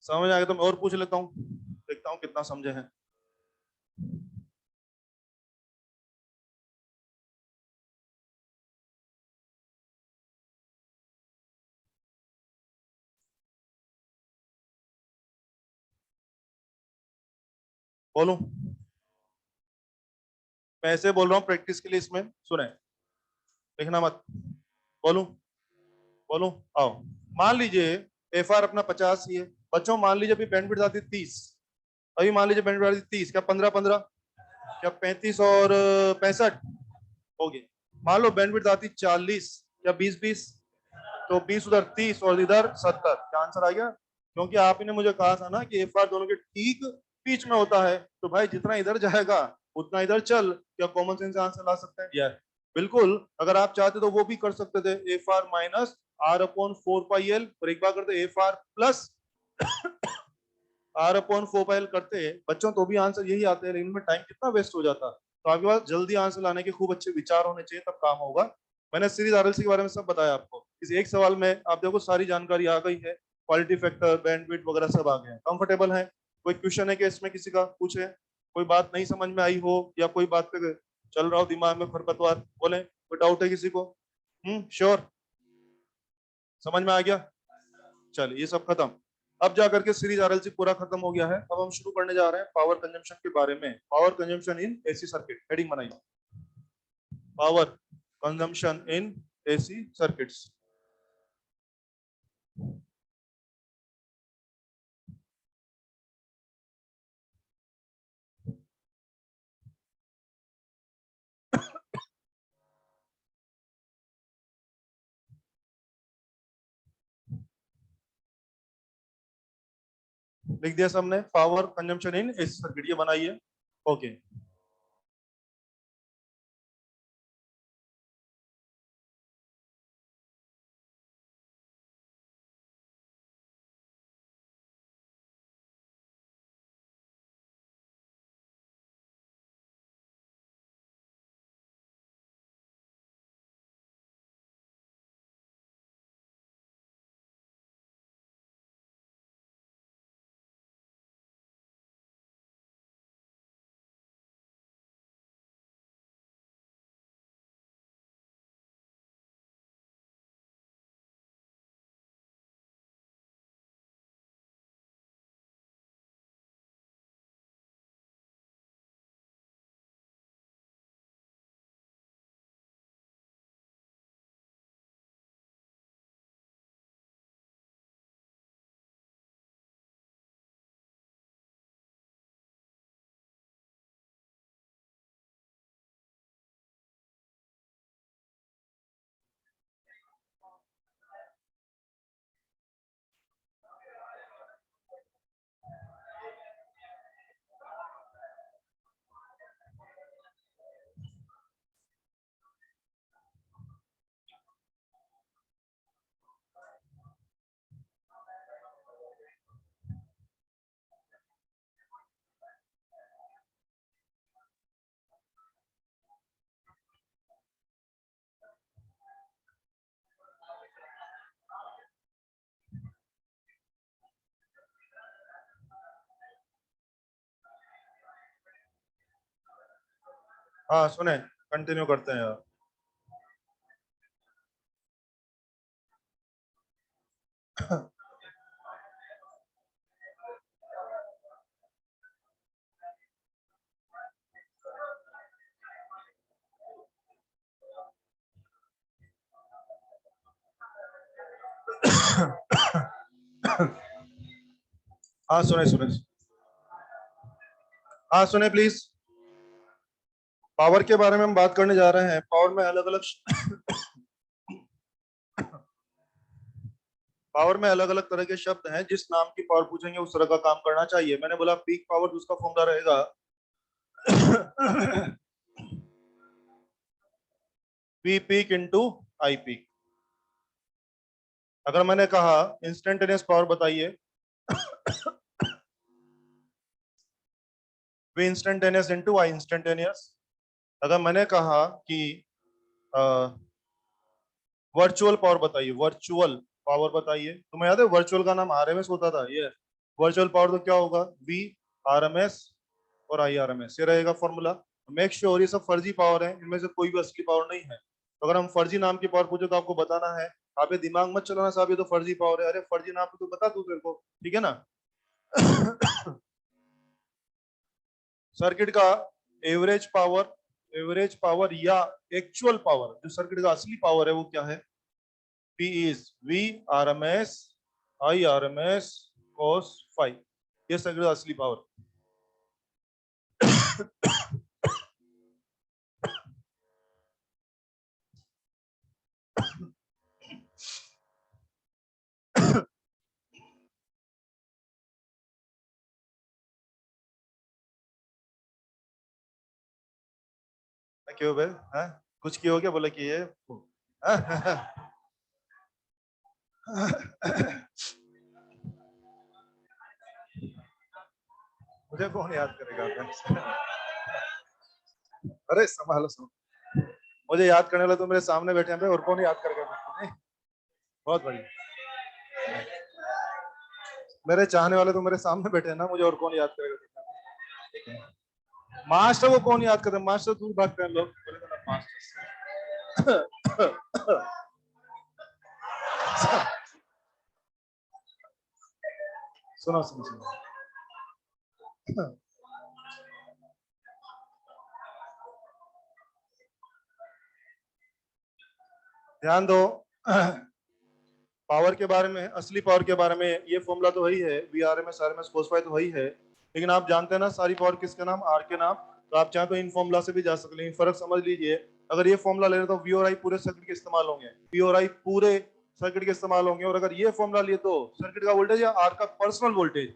समझ आ गया? तो मैं और पूछ लेता हूँ, देखता हूँ कितना समझे हैं। बोलूं? मैं ऐसे बोल रहा हूँ प्रैक्टिस के लिए, इसमें सुने, लिखना मत। बोलूं? बोलूं? आओ। मान लीजिए एफ आर अपना 50 ही है बच्चों, मान लीजिए अभी बैंडविड्थ आती 30, अभी मान लीजिए बैंडविड्थ आती 30, क्या 15-15, क्या 35 और 65 हो गए। मान लो बैंडविड्थ आती 40, क्या 20-20, तो 20 उधर 30 और इधर 70, क्या आंसर आ गया? क्योंकि आपने मुझे कहा था ना कि एफ आर दोनों के ठीक बीच में होता है, तो भाई जितना इधर जाएगा उतना इधर चल, क्या कॉमन सेंस से आंसर ला सकते हैं यार? बिल्कुल, अगर आप चाहते तो वो भी कर सकते थे, F R minus R upon 4 pi L, और एक बार करते F R plus R upon 4 pi L करते बच्चों, तो भी आंसर यही आते हैं, लेकिन इनमें टाइम कितना वेस्ट हो जाता। तो आपके पास जल्दी आंसर लाने के खूब अच्छे विचार होने चाहिए, तब काम होगा। मैंने सीरीज आरएलसी के बारे में सब बताया आपको, इस एक सवाल में आप देखो सारी जानकारी आ गई है, क्वालिटी फैक्टर, बैंडविड्थ वगैरह सब आ गए हैं। कंफर्टेबल है? कोई क्वेश्चन है कि इसमें किसी का पूछे, कोई बात नहीं समझ में आई हो, या कोई बात पे चल रहा हो दिमाग में खरपतवार, बोले। कोई डाउट है किसी को? श्योर? समझ में आ गया? चलिए ये सब खत्म। अब जा करके सीरीज आरएलसी पूरा खत्म हो गया है। अब हम शुरू करने जा रहे हैं पावर कंजम्पशन के बारे में। Power consumption in AC circuit, heading बनाइए, power consumption in AC circuits. लिख दिया सबने? Power consumption in AC circuit, ये बनाइए। ओके। हाँ सुने, कंटिन्यू करते हैं यार। हाँ सुने सुने, हाँ सुने प्लीज। पावर के बारे में हम बात करने जा रहे हैं। पावर में अलग अलग पावर में अलग अलग तरह के शब्द हैं, जिस नाम की पावर पूछेंगे उस तरह का काम करना चाहिए। मैंने बोला पीक पावर, तो उसका फॉर्मूला रहेगा P peak into I peak. अगर मैंने कहा इंस्टेंटेनियस पावर बताइए, V instantaneous into I instantaneous. अगर मैंने कहा कि वर्चुअल पावर बताइए, वर्चुअल पावर बताइए। तुम्हें याद है वर्चुअल का नाम आरएमएस होता था? ये वर्चुअल पावर तो क्या होगा? वी आरएमएस और आई आरएमएस, ये रहेगा फॉर्मूला। मेक श्योर ये सब फर्जी पावर है, इनमें से कोई भी असली पावर नहीं है। तो अगर हम फर्जी नाम की पावर पूछे तो आपको बताना है। आप ये दिमाग मत चलाना साहब ये तो फर्जी पावर है, अरे फर्जी नाम तो बता तू तेरे को, ठीक है ना। सर्किट का एवरेज पावर या एक्चुअल पावर, जो सर्किट का असली पावर है वो क्या है? P is V RMS I RMS cos phi, ये सर्किट का असली पावर। क्यों बे? हाँ? कुछ क्यों हो गया? बोला कि ये मुझे कौन याद करेगा? अरे संभालो संभालो, मुझे याद करने वाले तो मेरे सामने बैठे हैं और कौन याद करेगा? बहुत बढ़िया, मेरे चाहने वाले तो मेरे सामने बैठे हैं ना, मुझे और कौन याद करेगा? मास्टर को कौन याद करता है? मास्टर दूर भागते हैं लोग, बोले तो ना मास्टर। सुनो सुनो सुनो, ध्यान दो। पावर के बारे में, असली पावर के बारे में ये फॉर्मूला तो वही है, V R M S cos phi तो वही है, लेकिन आप जानते हैं ना सारी पावर किसके नाम? आर के नाम। तो आप चाहे तो इन फॉर्मूला से भी जा सकते, लेकिन फर्क समझ लीजिए। अगर ये फॉर्मूला ले रहे तो वी और आई पूरे सर्किट के इस्तेमाल होंगे, वी और आई पूरे सर्किट के इस्तेमाल होंगे। और अगर ये फॉर्मूला लिए तो सर्किट का वोल्टेज या आर का पर्सनल वोल्टेज,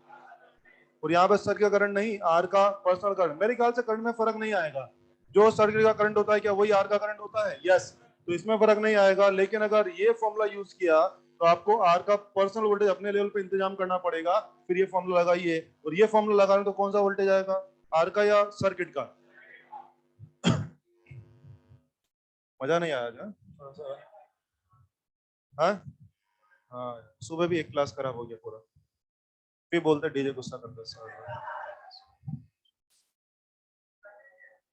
और यहाँ पे सर्किट का करंट नहीं, आर का पर्सनल करंट। मेरे ख्याल से करंट में फर्क नहीं आएगा, जो सर्किट का करंट होता है क्या वही आर का करंट होता है? यस। तो इसमें फर्क नहीं आएगा, लेकिन अगर ये फॉर्मूला यूज किया तो आपको आर का पर्सनल वोल्टेज अपने लेवल पे इंतजाम करना पड़ेगा। फिर ये फॉर्मूला लगाइए, और ये फॉर्मूला लगाने तो कौन सा वोल्टेज आएगा? आर का या सर्किट का? मजा नहीं आया क्या? हाँ हाँ, सुबह भी एक क्लास खराब हो गया पूरा, फिर बोलते डीजे गुस्सा करते हैं।